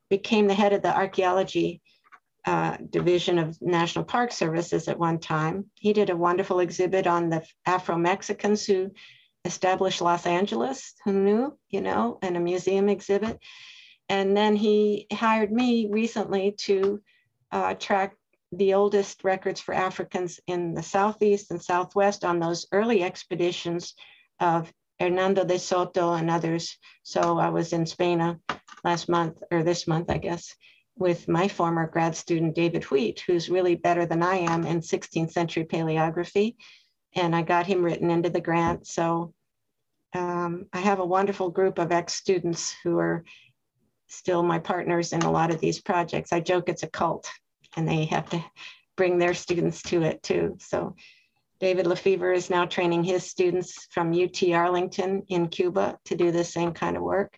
[SPEAKER 2] became the head of the archaeology division of National Park Services at one time. He did a wonderful exhibit on the Afro-Mexicans who established Los Angeles, who knew, and a museum exhibit. And then he hired me recently to track the oldest records for Africans in the Southeast and Southwest on those early expeditions of Hernando de Soto and others. So I was in Spain last month, or this month, I guess, with my former grad student, David Wheat, who's really better than I am in 16th century paleography. And I got him written into the grant. So I have a wonderful group of ex-students who are still my partners in a lot of these projects. I joke it's a cult, and they have to bring their students to it too. So David Lefevre is now training his students from UT Arlington in Cuba to do the same kind of work.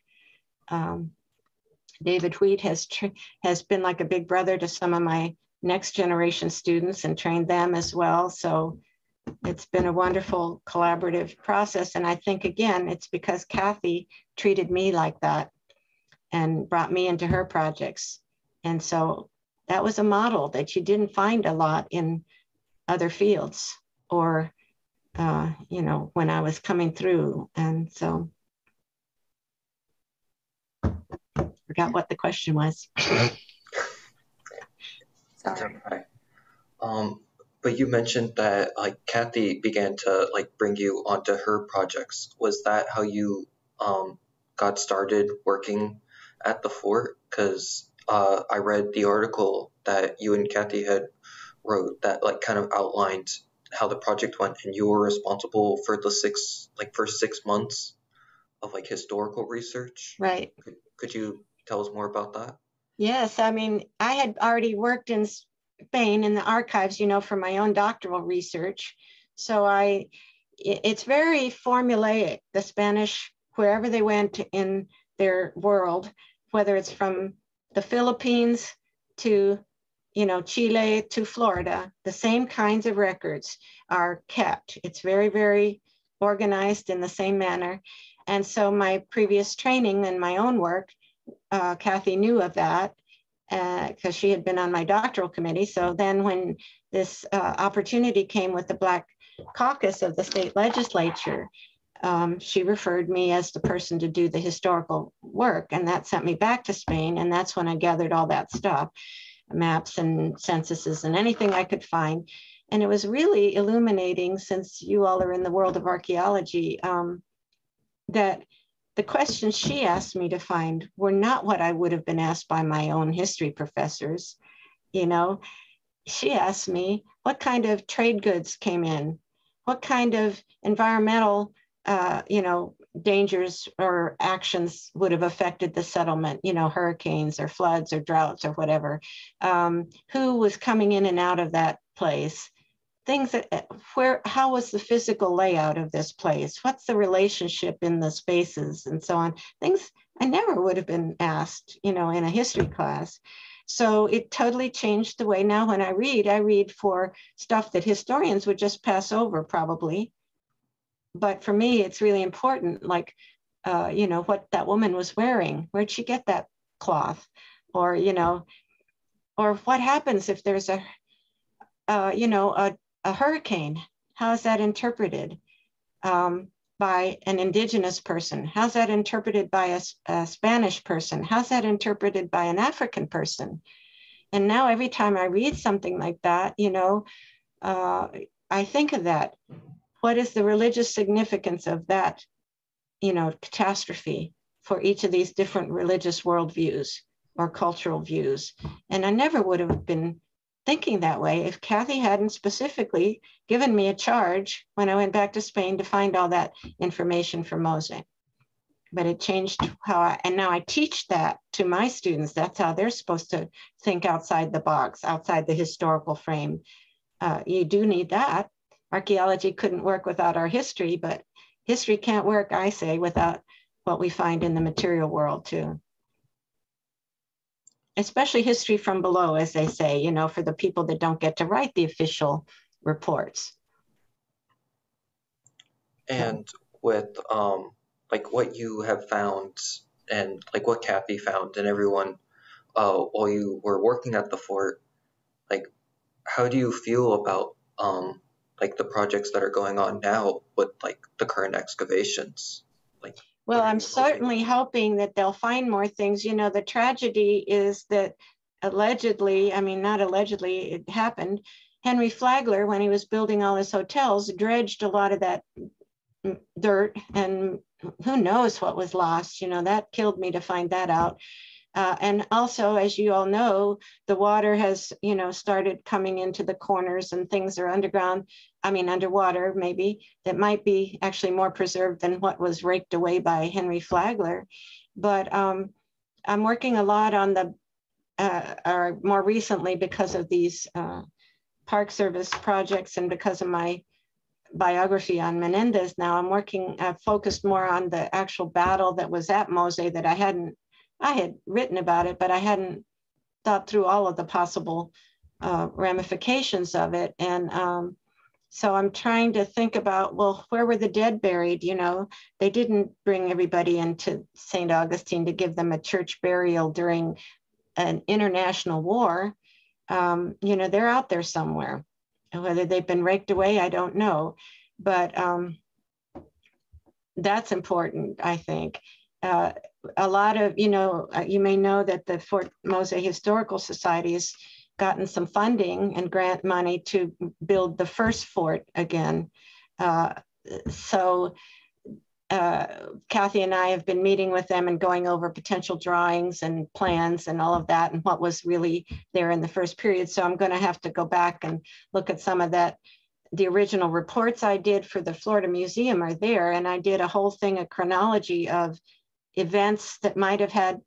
[SPEAKER 2] David Wheat has been like a big brother to some of my next generation students and trained them as well. So it's been a wonderful collaborative process. And I think, again, it's because Kathy treated me like that and brought me into her projects. And so that was a model that you didn't find a lot in other fields or, when I was coming through. And so, forgot what the question was.
[SPEAKER 3] Sorry.
[SPEAKER 1] Okay. But you mentioned that Kathy began to bring you onto her projects. Was that how you got started working at the fort? Because I read the article that you and Kathy had wrote that kind of outlined how the project went, and you were responsible for the first 6 months of historical research.
[SPEAKER 2] Right.
[SPEAKER 1] Could you tell us more about that?
[SPEAKER 2] Yes, I mean, I had already worked in Spain in the archives, for my own doctoral research. So it's very formulaic, the Spanish, wherever they went in their world, whether it's from the Philippines to, Chile to Florida, the same kinds of records are kept. It's very, very organized in the same manner. And so my previous training and my own work, Kathy knew of that because she had been on my doctoral committee. So then when this opportunity came with the Black Caucus of the state legislature, she referred me as the person to do the historical work, and that sent me back to Spain. And that's when I gathered all that stuff, maps and censuses and anything I could find. And it was really illuminating, since you all are in the world of archaeology, that the questions she asked me to find were not what I would have been asked by my own history professors. She asked me what kind of trade goods came in, what kind of environmental, dangers or actions would have affected the settlement, hurricanes or floods or droughts or whatever, who was coming in and out of that place. Things that, how was the physical layout of this place? What's the relationship in the spaces and so on? Things I never would have been asked, in a history class. So it totally changed the way now when I read for stuff that historians would just pass over probably. But for me, it's really important, what that woman was wearing. Where'd she get that cloth? Or, or what happens if there's a hurricane? How is that interpreted by an indigenous person? How's that interpreted by a Spanish person? How's that interpreted by an African person? And now every time I read something like that, I think of that. What is the religious significance of that, catastrophe for each of these different religious worldviews or cultural views? And I never would have been thinking that way if Kathy hadn't specifically given me a charge when I went back to Spain to find all that information for Mose. But it changed and now I teach that to my students. That's how they're supposed to think outside the box, outside the historical frame. You do need that. Archaeology couldn't work without our history, but history can't work, I say, without what we find in the material world too. Especially history from below, as they say, for the people that don't get to write the official reports.
[SPEAKER 1] And with what you have found and what Kathy found and everyone while you were working at the fort, how do you feel about the projects that are going on now with the current excavations?
[SPEAKER 2] Well, I'm certainly hoping that they'll find more things. The tragedy is that allegedly, not allegedly, it happened. Henry Flagler, when he was building all his hotels, dredged a lot of that dirt, and who knows what was lost. You know, that killed me to find that out. And also, as you all know, the water has, you know, started coming into the corners, and things are underwater maybe, that might be actually more preserved than what was raked away by Henry Flagler. But I'm working a lot on or more recently, because of these Park Service projects and because of my biography on Menendez now, I've focused more on the actual battle that was at Mose, that I had written about it, but I hadn't thought through all of the possible ramifications of it. And so I'm trying to think about, well, where were the dead buried? You know, they didn't bring everybody into St. Augustine to give them a church burial during an international war. You know, they're out there somewhere. And whether they've been raked away, I don't know. But that's important, I think. A lot of, you know, you may know that the Fort Mose Historical Society has gotten some funding and grant money to build the first fort again. So Kathy and I have been meeting with them and going over potential drawings and plans and all of that, and what was really there in the first period. So I'm going to have to go back and look at some of that. The original reports I did for the Florida Museum are there, and I did a whole thing, a chronology of events that might have had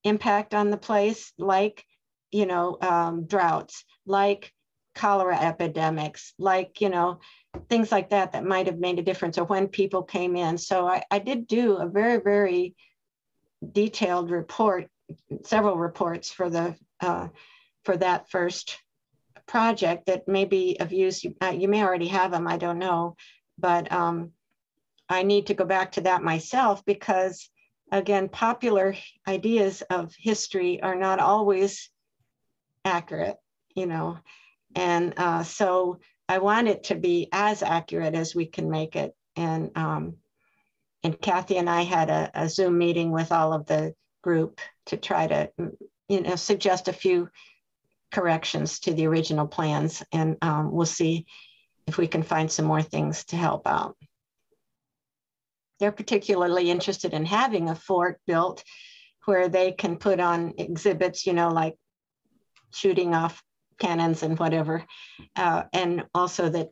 [SPEAKER 2] impact on the place, like, you know, droughts, like cholera epidemics, like, you know, things like that that might have made a difference, or when people came in. So I did do a very, very detailed report, several reports for that first project that may be of use. You may already have them, I don't know, but I need to go back to that myself, because again, popular ideas of history are not always accurate, you know, and so I want it to be as accurate as we can make it. And Kathy and I had a Zoom meeting with all of the group to try to, you know, suggest a few corrections to the original plans. And we'll see if we can find some more things to help out. They're particularly interested in having a fort built where they can put on exhibits, you know, like shooting off cannons and whatever, and also that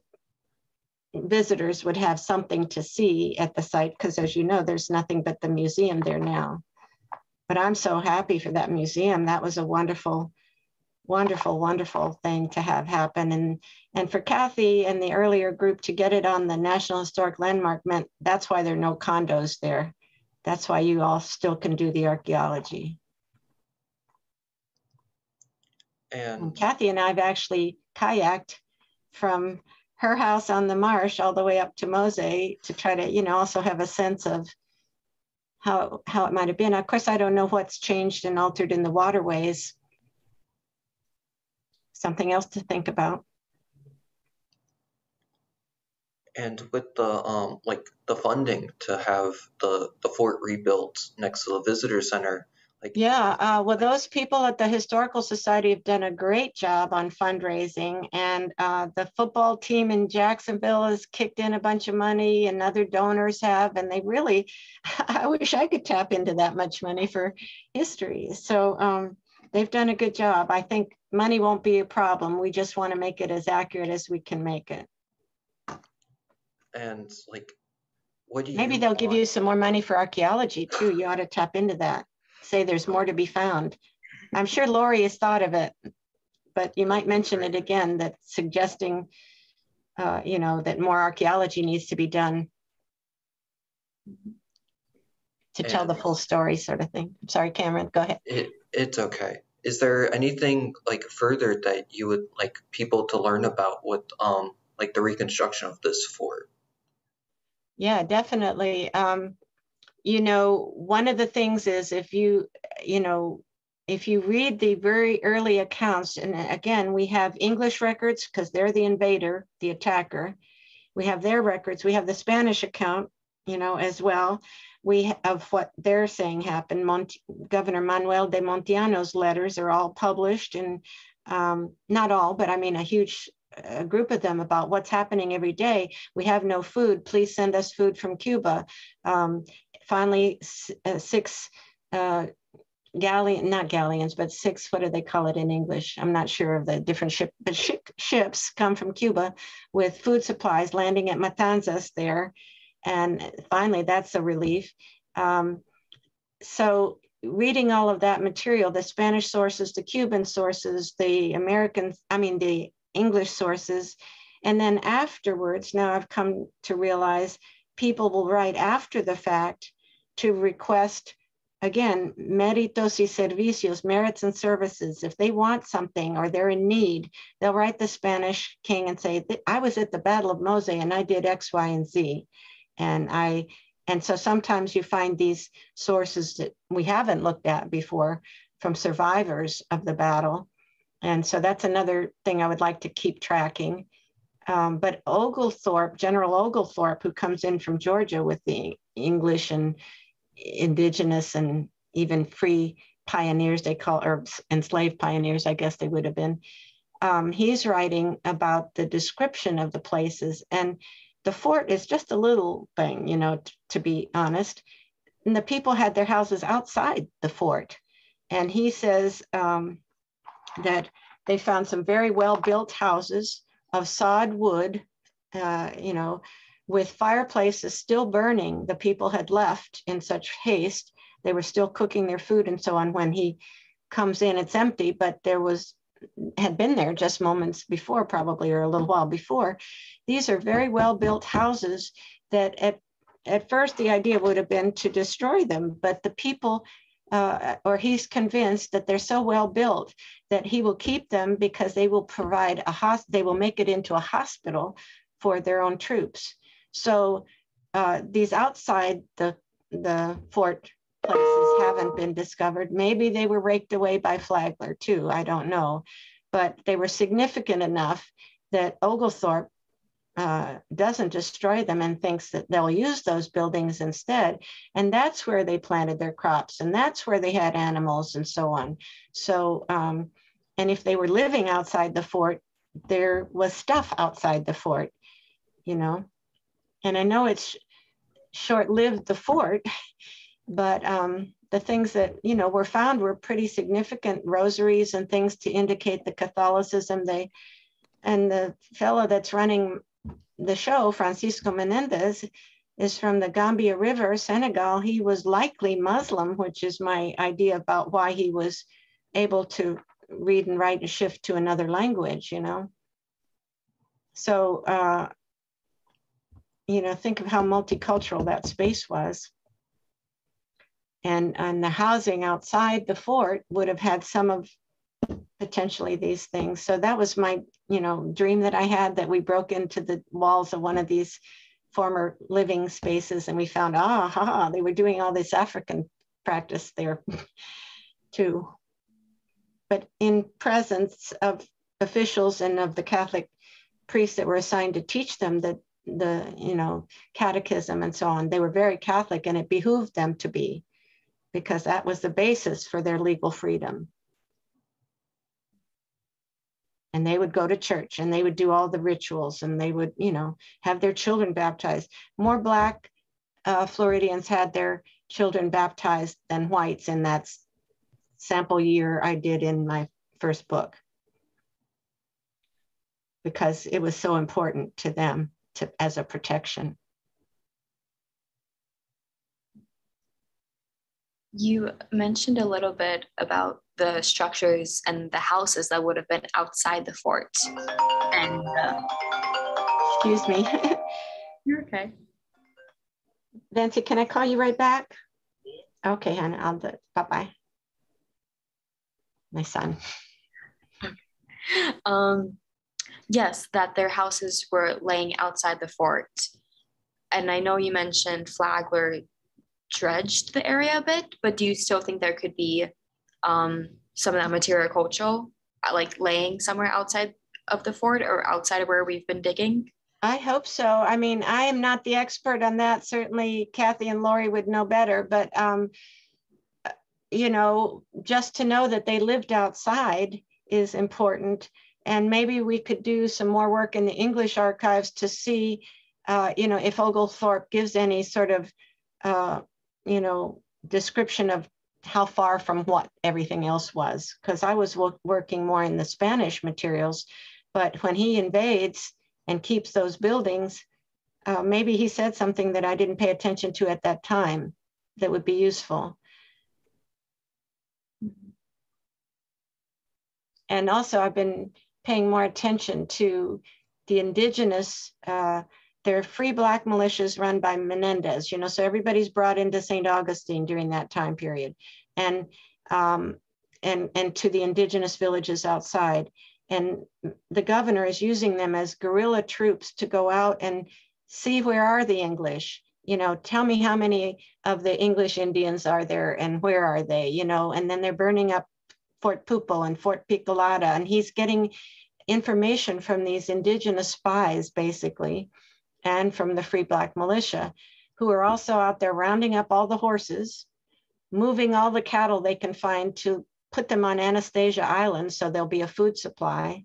[SPEAKER 2] visitors would have something to see at the site, because as you know, there's nothing but the museum there now. But I'm so happy for that museum. That was a wonderful, wonderful, wonderful thing to have happen. And for Kathy and the earlier group to get it on the National Historic Landmark meant that's why there are no condos there. That's why you all still can do the archaeology. And Kathy and I have actually kayaked from her house on the marsh all the way up to Mose to try to, you know, also have a sense of how it might have been. Of course, I don't know what's changed and altered in the waterways. Something else to think about.
[SPEAKER 1] And with the like the funding to have the fort rebuilt next to the visitor center.
[SPEAKER 2] Yeah, well, those people at the Historical Society have done a great job on fundraising, and the football team in Jacksonville has kicked in a bunch of money, and other donors have, and they really, I wish I could tap into that much money for history. So they've done a good job. I think money won't be a problem. We just want to make it as accurate as we can make it.
[SPEAKER 1] And like, what do you
[SPEAKER 2] Maybe they'll give you some more money for archaeology too. You ought to tap into that. Say there's more to be found. I'm sure Lori has thought of it, but you might mention it again, that suggesting, you know, that more archaeology needs to be done to tell the full story, sort of thing. I'm sorry, Cameron, go ahead.
[SPEAKER 1] It's okay. Is there anything like further that you would like people to learn about with like the reconstruction of this fort?
[SPEAKER 2] Yeah, definitely. You know, one of the things is if you read the very early accounts, and again, we have English records because they're the invader, the attacker. We have their records. We have the Spanish account, you know, as well. We have what they're saying happened. Governor Manuel de Montiano's letters are all published, and not all, but I mean a huge a group of them about what's happening every day. We have no food. Please send us food from Cuba. Finally, 6 not galleons, but 6, what do they call it in English? I'm not sure of the different ships come from Cuba with food supplies landing at Matanzas there. And finally, that's a relief. So reading all of that material, the Spanish sources, the Cuban sources, the English sources, and then afterwards, now I've come to realize people will write after the fact to request, again, méritos y servicios, merits and services. If they want something or they're in need, they'll write the Spanish king and say, I was at the Battle of Mose and I did X, Y, and Z. And so sometimes you find these sources that we haven't looked at before from survivors of the battle. And so that's another thing I would like to keep tracking. But Oglethorpe, General Oglethorpe, who comes in from Georgia with the English and indigenous and even free pioneers, they call, or enslaved pioneers, I guess they would have been. He's writing about the description of the places. And the fort is just a little thing, you know, to be honest. And the people had their houses outside the fort. And he says that they found some very well-built houses of sawed wood, you know, with fireplaces still burning. The people had left in such haste. They were still cooking their food and so on. When he comes in, it's empty, but had been there just moments before, probably, or a little while before. These are very well-built houses that at first the idea would have been to destroy them, but the people, or he's convinced that they're so well built that he will keep them because they will provide they will make it into a hospital for their own troops. So these outside the fort places haven't been discovered. Maybe they were raked away by Flagler too, I don't know. But they were significant enough that Oglethorpe doesn't destroy them and thinks that they'll use those buildings instead. And that's where they planted their crops, and that's where they had animals and so on. So, and if they were living outside the fort, there was stuff outside the fort, you know. And I know it's short-lived, the fort, but the things that, you know, were found were pretty significant, rosaries and things to indicate the Catholicism. And the fellow that's running the show, Francisco Menendez, is from the Gambia River, Senegal. He was likely Muslim, which is my idea about why he was able to read and write and shift to another language, you know. So, you know, think of how multicultural that space was. And the housing outside the fort would have had some of potentially these things. So that was my, you know, dream that I had, that we broke into the walls of one of these former living spaces and we found, they were doing all this African practice there too. But in presence of officials and of the Catholic priests that were assigned to teach them the you know, catechism and so on, they were very Catholic, and it behooved them to be, because that was the basis for their legal freedom. And they would go to church and they would do all the rituals, and they would, you know, have their children baptized. More Black Floridians had their children baptized than whites in that sample year I did in my first book, because it was so important to them as a protection.
[SPEAKER 3] You mentioned a little bit about the structures and the houses that would have been outside the fort. And
[SPEAKER 2] excuse me.
[SPEAKER 3] You're okay.
[SPEAKER 2] Nancy, can I call you right back? Okay, honey, I'll do it. Bye-bye. My son.
[SPEAKER 3] Yes, that their houses were laying outside the fort. And I know you mentioned Flagler dredged the area a bit, but do you still think there could be some of that material cultural, like laying somewhere outside of the fort or outside of where we've been digging?
[SPEAKER 2] I hope so. I mean, I am not the expert on that. Certainly Kathy and Lori would know better, but you know, just to know that they lived outside is important. And maybe we could do some more work in the English archives to see, if Oglethorpe gives any sort of, description of how far from what everything else was. Because I was working more in the Spanish materials, but when he invades and keeps those buildings, maybe he said something that I didn't pay attention to at that time that would be useful. And also I've been paying more attention to the indigenous, they're free Black militias run by Menendez, so everybody's brought into St. Augustine during that time period, and to the indigenous villages outside. And the governor is using them as guerrilla troops to go out and see where are the English, tell me how many of the English Indians are there and where are they, and then they're burning up Fort Pupo and Fort Picolata, and he's getting information from these indigenous spies, basically, and from the Free Black Militia, who are also out there rounding up all the horses, moving all the cattle they can find to put them on Anastasia Island so there'll be a food supply.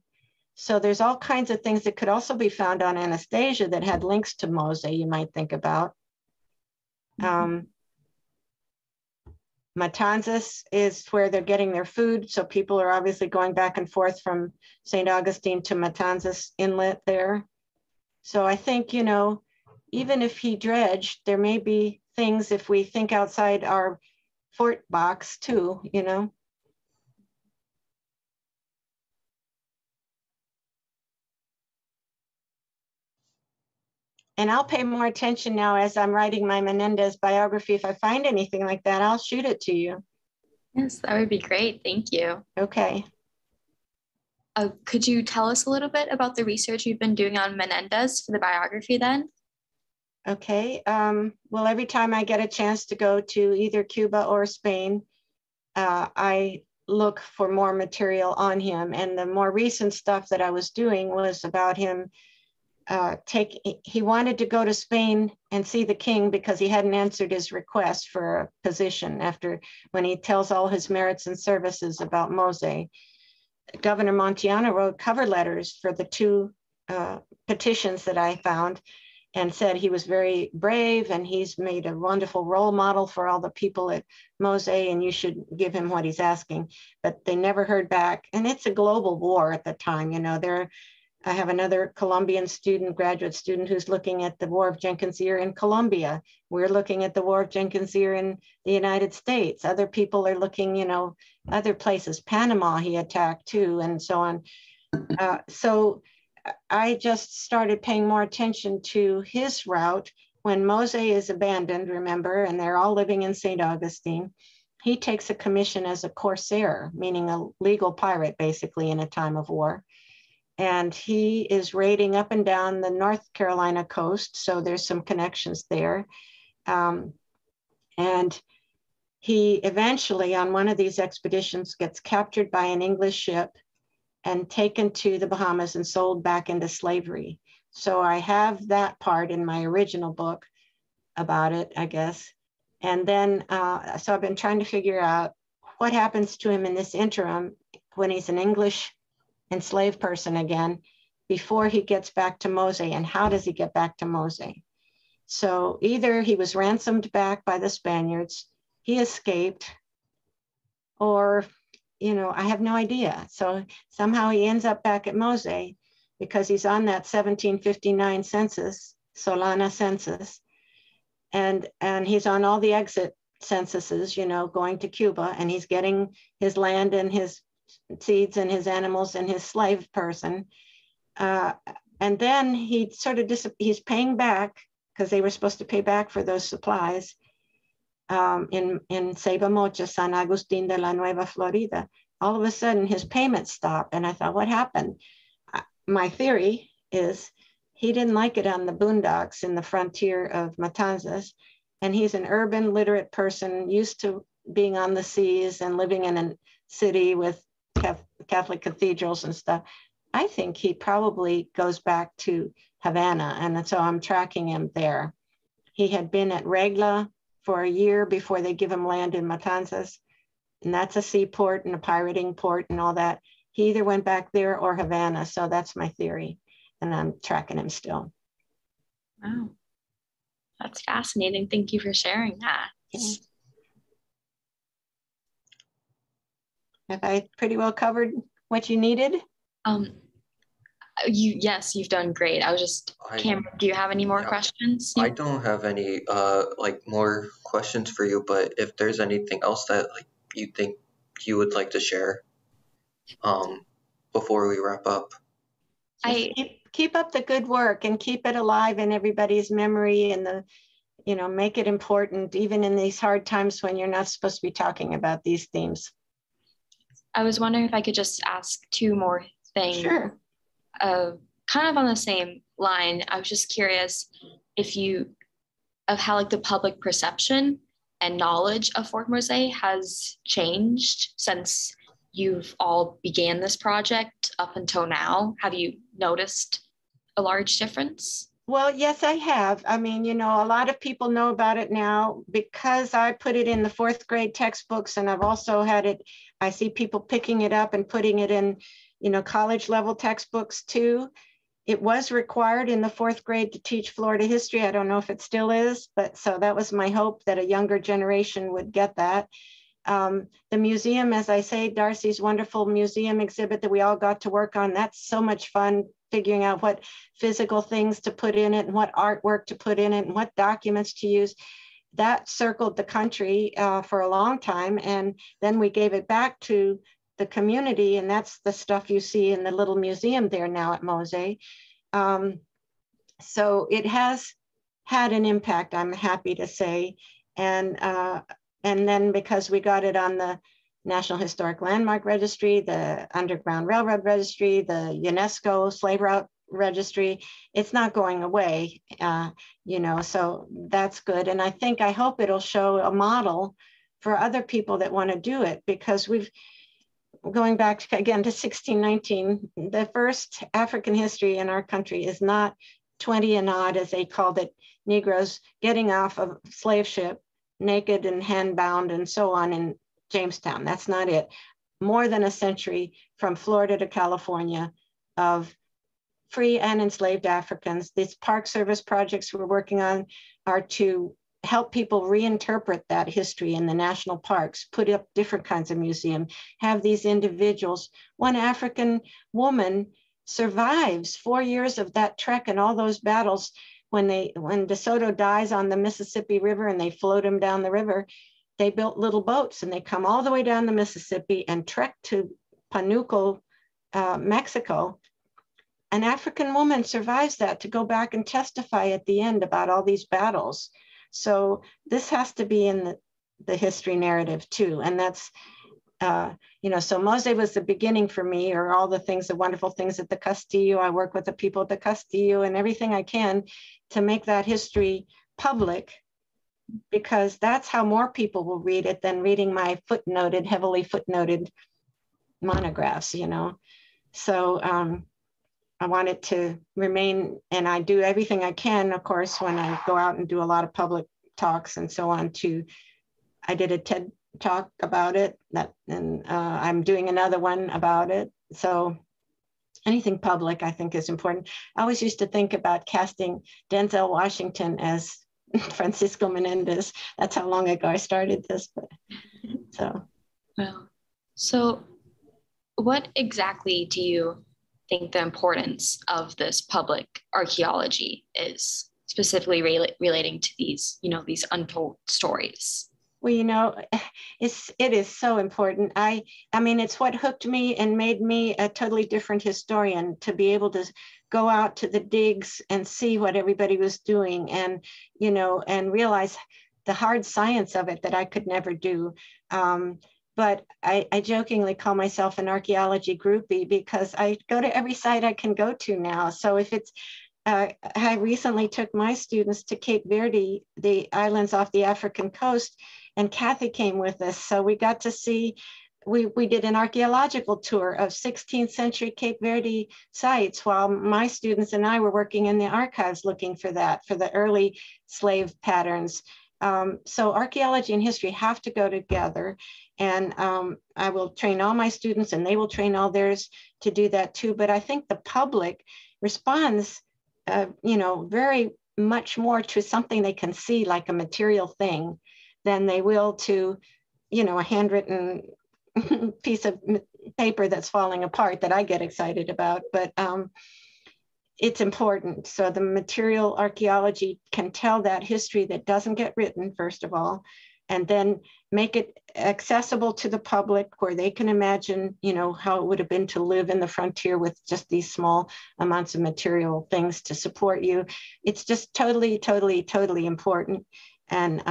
[SPEAKER 2] So there's all kinds of things that could also be found on Anastasia that had links to Mose you might think about. Matanzas is where they're getting their food. So people are obviously going back and forth from St. Augustine to Matanzas Inlet there. So I think, even if he dredged, there may be things if we think outside our fort box too, And I'll pay more attention now as I'm writing my Menendez biography. If I find anything like that, I'll shoot it to you.
[SPEAKER 3] Yes, that would be great. Thank you.
[SPEAKER 2] Okay.
[SPEAKER 3] Could you tell us a little bit about the research you've been doing on Menendez for the biography then?
[SPEAKER 2] Okay. Well, every time I get a chance to go to either Cuba or Spain, I look for more material on him. And the more recent stuff that I was doing was about him. He wanted to go to Spain and see the king because he hadn't answered his request for a position when he tells all his merits and services about Mose. Governor Montiano wrote cover letters for the two petitions that I found and said he was very brave and he's made a wonderful role model for all the people at Mose and you should give him what he's asking. But they never heard back. And it's a global war at the time, I have another Colombian graduate student, who's looking at the War of Jenkins Ear in Colombia. We're looking at the War of Jenkins Ear in the United States. Other people are looking, other places. Panama he attacked too, and so on. So I just started paying more attention to his route when Mose is abandoned, remember, and they're all living in St. Augustine. He takes a commission as a corsair, meaning a legal pirate, basically, in a time of war. And he is raiding up and down the North Carolina coast. So there's some connections there. And he eventually, on one of these expeditions, gets captured by an English ship and taken to the Bahamas and sold back into slavery. So I have that part in my original book about it, I guess. And then, so I've been trying to figure out what happens to him in this interim when he's an English enslaved person again, before he gets back to Mose, and how does he get back to Mose? So either he was ransomed back by the Spaniards, he escaped, or, I have no idea. So somehow he ends up back at Mose because he's on that 1759 census, Solana census, and he's on all the exit censuses, going to Cuba, and he's getting his land and his seeds and his animals and his slave person. And then he sort of he's paying back because they were supposed to pay back for those supplies in Ceiba Mocha, San Agustin de la Nueva Florida. All of a sudden his payments stopped. And I thought, what happened? My theory is he didn't like it on the boondocks in the frontier of Matanzas. And he's an urban literate person used to being on the seas and living in a city with Catholic cathedrals and stuff. I think he probably goes back to Havana, and so I'm tracking him there. He had been at Regla for a year before they give him land in Matanzas, and that's a seaport and a pirating port and all that. he either went back there or Havana. So that's my theory. And I'm tracking him still.
[SPEAKER 3] Wow. That's fascinating. Thank you for sharing that.
[SPEAKER 2] Okay. Have I pretty well covered what you needed?
[SPEAKER 3] Yes, you've done great. I was just, Cameron, do you have any more questions?
[SPEAKER 1] I don't have any like more questions for you, but if there's anything else that like you think you would like to share before we wrap up.
[SPEAKER 2] Keep up the good work and keep it alive in everybody's memory, and make it important even in these hard times when you're not supposed to be talking about these themes.
[SPEAKER 3] I was wondering if I could just ask two more things.
[SPEAKER 2] Sure.
[SPEAKER 3] Kind of on the same line. I was just curious of how like the public perception and knowledge of Fort Mose has changed since you've all began this project up until now. Have you noticed a large difference?
[SPEAKER 2] Well, yes, I have. I mean, a lot of people know about it now because I put it in the 4th grade textbooks, and I've also had it, I see people picking it up and putting it in, college level textbooks too. It was required in the 4th grade to teach Florida history. I don't know if it still is, but so that was my hope that a younger generation would get that. The museum, as I say, Darcy's wonderful museum exhibit that we all got to work on, that's so much fun, figuring out what physical things to put in it and what artwork to put in it and what documents to use. That circled the country for a long time. And then we gave it back to the community, and that's the stuff you see in the little museum there now at Mose. So it has had an impact, I'm happy to say. And then because we got it on the National Historic Landmark Registry, the Underground Railroad Registry, the UNESCO Slave Route Registry, it's not going away, so that's good. And I hope it'll show a model for other people that want to do it, because going back again to 1619, the first African history in our country is not 20 and odd, as they called it, Negroes getting off a slave ship naked and handbound and so on in Jamestown. That's not it. More than a century from Florida to California of free and enslaved Africans. These Park Service projects we're working on are to help people reinterpret that history in the national parks, put up different kinds of museums, have these individuals. One African woman survives 4 years of that trek and all those battles. When DeSoto dies on the Mississippi River and they float him down the river, they built little boats and they come all the way down the Mississippi and trek to Panuco, Mexico. An African woman survives that to go back and testify at the end about all these battles. So this has to be in the history narrative too. And that's, so Mose was the beginning for me, or all the things, the wonderful things at the Castillo. I work with the people at the Castillo and everything I can to make that history public, because that's how more people will read it than reading my heavily footnoted monographs, So I want it to remain, and I do everything I can, of course, when I go out and do a lot of public talks and so on. I did a TED talk about it, and I'm doing another one about it. So anything public, I think, is important. I always used to think about casting Denzel Washington as Francisco Menendez. That's how long ago I started this.
[SPEAKER 3] So what exactly do you think the importance of this public archaeology is, specifically relating to these, these untold stories?
[SPEAKER 2] Well, it is so important. I mean, it's what hooked me and made me a totally different historian, to be able to go out to the digs and see what everybody was doing, and, and realize the hard science of it that I could never do. But I jokingly call myself an archaeology groupie, because I go to every site I can go to now. So if it's, I recently took my students to Cape Verde, the islands off the African coast, and Kathy came with us. So we got to see, we did an archaeological tour of 16th century Cape Verde sites, while my students and I were working in the archives looking for that, for the early slave patterns. So archaeology and history have to go together. And I will train all my students and they will train all theirs to do that too. But I think the public responds, very much more to something they can see like a material thing than they will to, a handwritten piece of paper that's falling apart that I get excited about. But it's important. So the material archaeology can tell that history that doesn't get written, first of all, and then make it accessible to the public where they can imagine, how it would have been to live in the frontier with just these small amounts of material things to support you. It's just totally, totally, totally important. And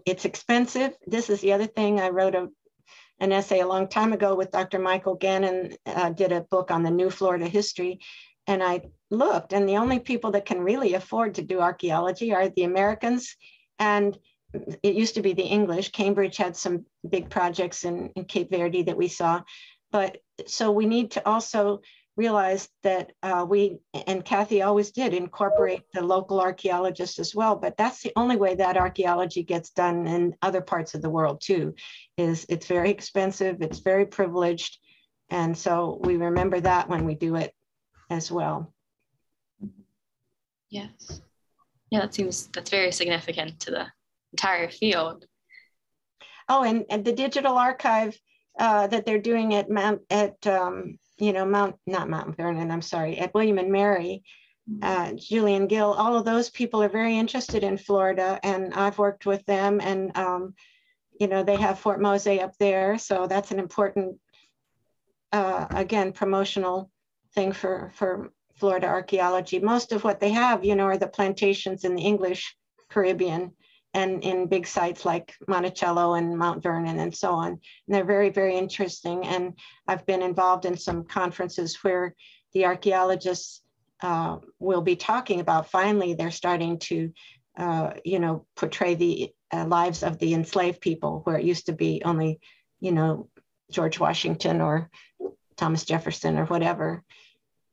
[SPEAKER 2] it's expensive. This is the other thing. I wrote an essay a long time ago with Dr. Michael Gannon, did a book on the New Florida history. And I looked, and the only people that can really afford to do archaeology are the Americans. And it used to be the English. Cambridge had some big projects in Cape Verde that we saw. But so we need to also realize that we, and Kathy always did, incorporate the local archaeologists as well. But that's the only way that archaeology gets done in other parts of the world too, is it's very expensive, it's very privileged. And so we remember that when we do it as well.
[SPEAKER 3] Yes. Yeah, that's very significant to the entire field.
[SPEAKER 2] Oh, and the digital archive that they're doing at Mount Vernon, I'm sorry, at William and Mary, Julian Gill, all of those people are very interested in Florida, and I've worked with them, and they have Fort Mose up there, so that's an important, again, promotional thing for Florida archaeology. Most of what they have, are the plantations in the English Caribbean and in big sites like Monticello and Mount Vernon and so on. And they're very, very interesting. And I've been involved in some conferences where the archaeologists will be talking about, finally, they're starting to, portray the lives of the enslaved people, where it used to be only, George Washington or Thomas Jefferson or whatever.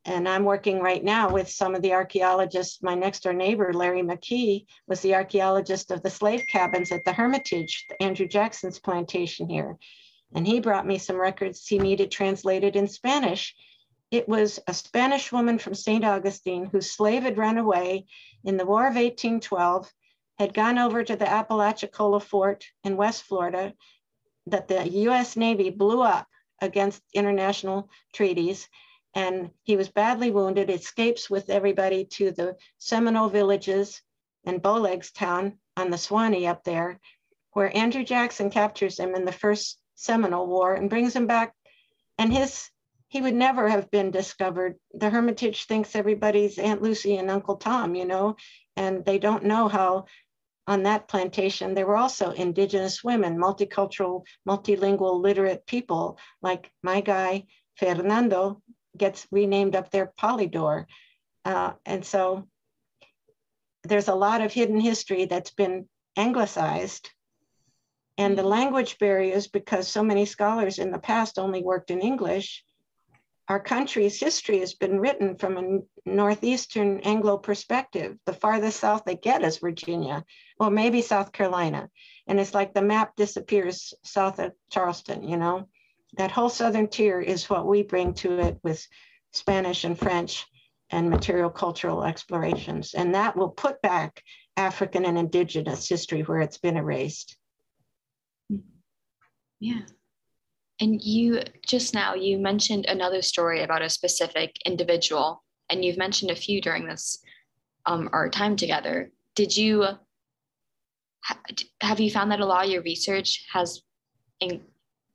[SPEAKER 2] And I'm working right now with some of the archaeologists. My next door neighbor, Larry McKee, was the archaeologist of the slave cabins at the Hermitage, Andrew Jackson's plantation here. And he brought me some records he needed translated in Spanish. It was a Spanish woman from St. Augustine whose slave had run away in the War of 1812, had gone over to the Apalachicola Fort in West Florida that the US Navy blew up against international treaties. And he was badly wounded, escapes with everybody to the Seminole villages and Bowlegs town on the Swanee up there, where Andrew Jackson captures him in the First Seminole War and brings him back. And he would never have been discovered. The Hermitage thinks everybody's Aunt Lucy and Uncle Tom, and they don't know how on that plantation there were also indigenous women, multicultural, multilingual, literate people, like my guy, Fernando, gets renamed up there Polydor. And so there's a lot of hidden history that's been anglicized. And the language barriers, because so many scholars in the past only worked in English, our country's history has been written from a Northeastern Anglo perspective. The farthest south they get is Virginia, or maybe South Carolina. And it's like the map disappears south of Charleston, That whole southern tier is what we bring to it with Spanish and French and material cultural explorations. And that will put back African and indigenous history where it's been erased.
[SPEAKER 3] Yeah. And you mentioned another story about a specific individual, and you've mentioned a few during this, our time together. Have you found that a lot of your research has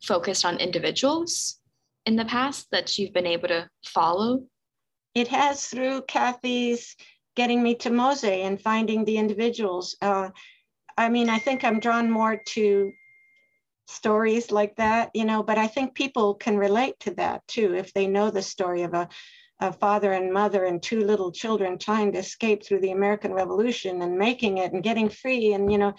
[SPEAKER 3] focused on individuals in the past that you've been able to follow?
[SPEAKER 2] It has, through Kathy's getting me to Mose and finding the individuals. I think I'm drawn more to stories like that, but I think people can relate to that too, if they know the story of a father and mother and two little children trying to escape through the American Revolution and making it and getting free. And,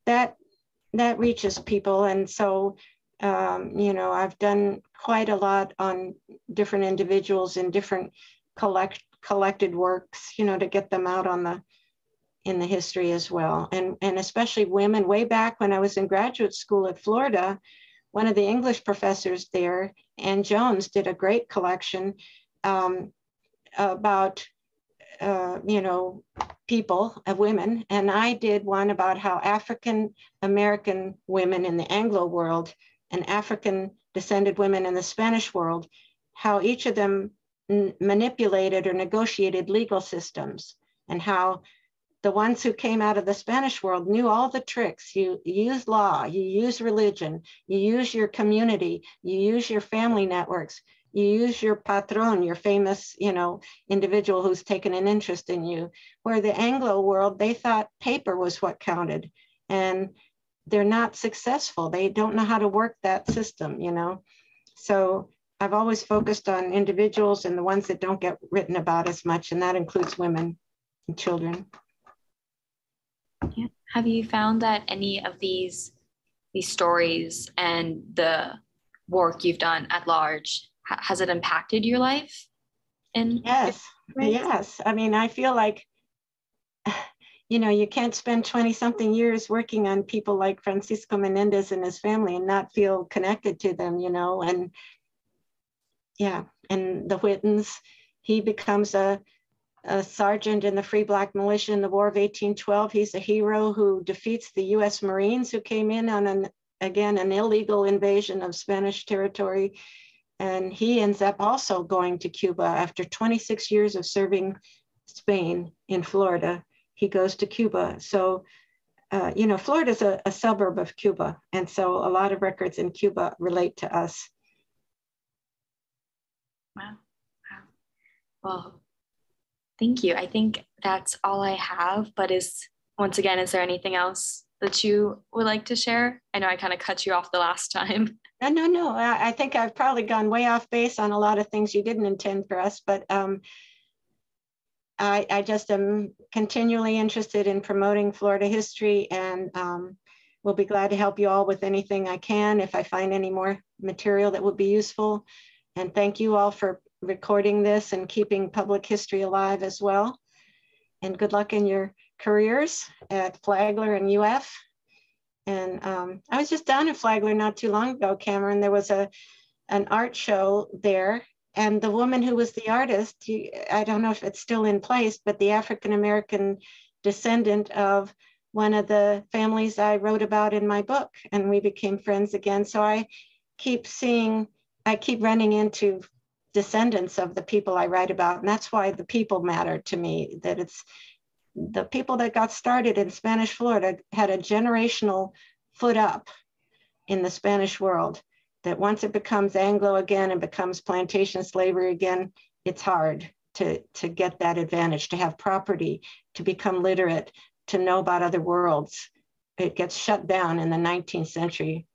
[SPEAKER 2] that reaches people. And so, I've done quite a lot on different individuals in different collected works, to get them out on in the history as well. And especially women. Way back when I was in graduate school at Florida, one of the English professors there, Ann Jones, did a great collection about, people of women. And I did one about how African American women in the Anglo world and African descended women in the Spanish world, how each of them manipulated or negotiated legal systems, and how the ones who came out of the Spanish world knew all the tricks. You use law, you use religion, you use your community, you use your family networks, you use your patron, your famous, individual who's taken an interest in you. Where the Anglo world, they thought paper was what counted, and they're not successful. They don't know how to work that system, So I've always focused on individuals and the ones that don't get written about as much, and that includes women and children.
[SPEAKER 3] Yeah. Have you found that any of these stories and the work you've done at large, has it impacted your life?
[SPEAKER 2] Yes. I mean, I feel like, you can't spend 20 something years working on people like Francisco Menendez and his family and not feel connected to them, and and the Whittons, he becomes a sergeant in the Free Black Militia in the War of 1812. He's a hero who defeats the US Marines who came in on an illegal invasion of Spanish territory. And he ends up also going to Cuba after 26 years of serving Spain in Florida. He goes to Cuba. So, Florida is a suburb of Cuba. And so a lot of records in Cuba relate to us.
[SPEAKER 3] Wow. Well, thank you. I think that's all I have, but is there anything else that you would like to share? I know I kind of cut you off the last time.
[SPEAKER 2] No. I think I've probably gone way off base on a lot of things you didn't intend for us, but I just am continually interested in promoting Florida history, and will be glad to help you all with anything I can if I find any more material that would be useful. And thank you all for recording this and keeping public history alive as well. And good luck in your careers at Flagler and UF. And I was just down in Flagler not too long ago, Cameron. There was an art show there. And the woman who was the artist, I don't know if it's still in place, but the African-American descendant of one of the families I wrote about in my book. And we became friends again. So I keep running into descendants of the people I write about. And that's why the people matter to me, that it's the people that got started in Spanish Florida had a generational foot up in the Spanish world, that once it becomes Anglo again and becomes plantation slavery again, it's hard to get that advantage, to have property, to become literate, to know about other worlds. It gets shut down in the 19th century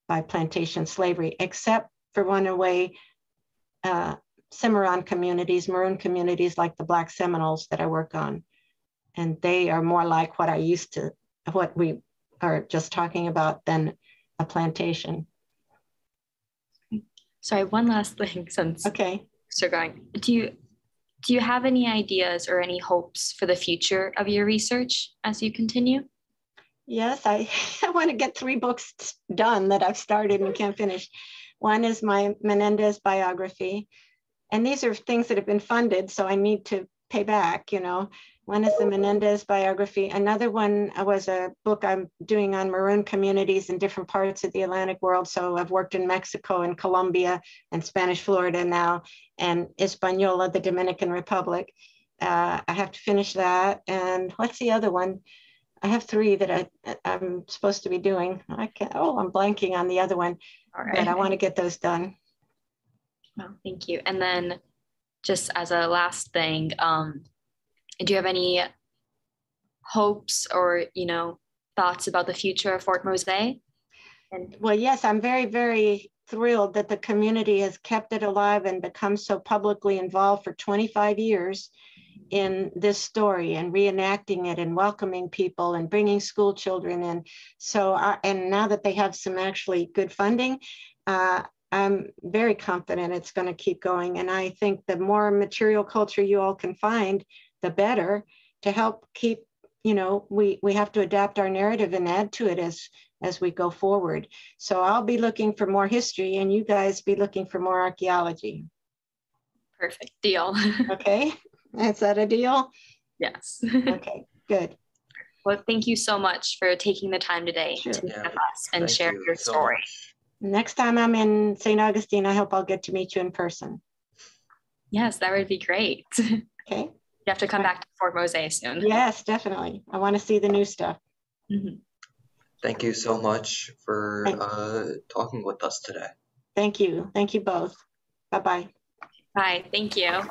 [SPEAKER 2] by plantation slavery, except for one away Cimarron communities, maroon communities like the Black Seminoles that I work on. And they are more like what we are just talking about than a plantation.
[SPEAKER 3] Sorry, one last thing since
[SPEAKER 2] okay.
[SPEAKER 3] So going, do you have any ideas or any hopes for the future of your research as you continue?
[SPEAKER 2] Yes, I want to get 3 books done that I've started and can't finish. One is my Menendez biography. And these are things that have been funded, so I need to pay back, One is the Menendez biography. Another one was a book I'm doing on maroon communities in different parts of the Atlantic world. So I've worked in Mexico and Colombia and Spanish Florida now, and Hispaniola, the Dominican Republic. I have to finish that. And what's the other one? I have 3 that I'm supposed to be doing. I'm blanking on the other one, all right. But I want to get those done.
[SPEAKER 3] Well, thank you. And then just as a last thing, do you have any hopes or, thoughts about the future of Fort Mose?
[SPEAKER 2] Well, yes, I'm very, very thrilled that the community has kept it alive and become so publicly involved for 25 years in this story and reenacting it and welcoming people and bringing school children in. So, and now that they have some actually good funding, I'm very confident it's going to keep going. And I think the more material culture you all can find, the better, to help keep you know, we have to adapt our narrative and add to it as we go forward. So I'll be looking for more history and you guys be looking for more archaeology.
[SPEAKER 3] Perfect. Deal.
[SPEAKER 2] Okay. Is that a deal?
[SPEAKER 3] Yes.
[SPEAKER 2] Okay, good.
[SPEAKER 3] Well, thank you so much for taking the time today
[SPEAKER 2] Sure.
[SPEAKER 3] to meet
[SPEAKER 1] Yeah,
[SPEAKER 3] with us and share your
[SPEAKER 1] so
[SPEAKER 3] story.
[SPEAKER 1] much.
[SPEAKER 2] Next time I'm in St. Augustine, I hope I'll get to meet you in person.
[SPEAKER 3] Yes, that would be great.
[SPEAKER 2] Okay.
[SPEAKER 3] You have to come back to Fort Mose soon.
[SPEAKER 2] Yes, definitely. I want to see the new stuff.
[SPEAKER 3] Mm-hmm.
[SPEAKER 1] Thank you so much for talking with us today.
[SPEAKER 2] Thank you. Thank you both. Bye-bye.
[SPEAKER 3] Bye. Thank you.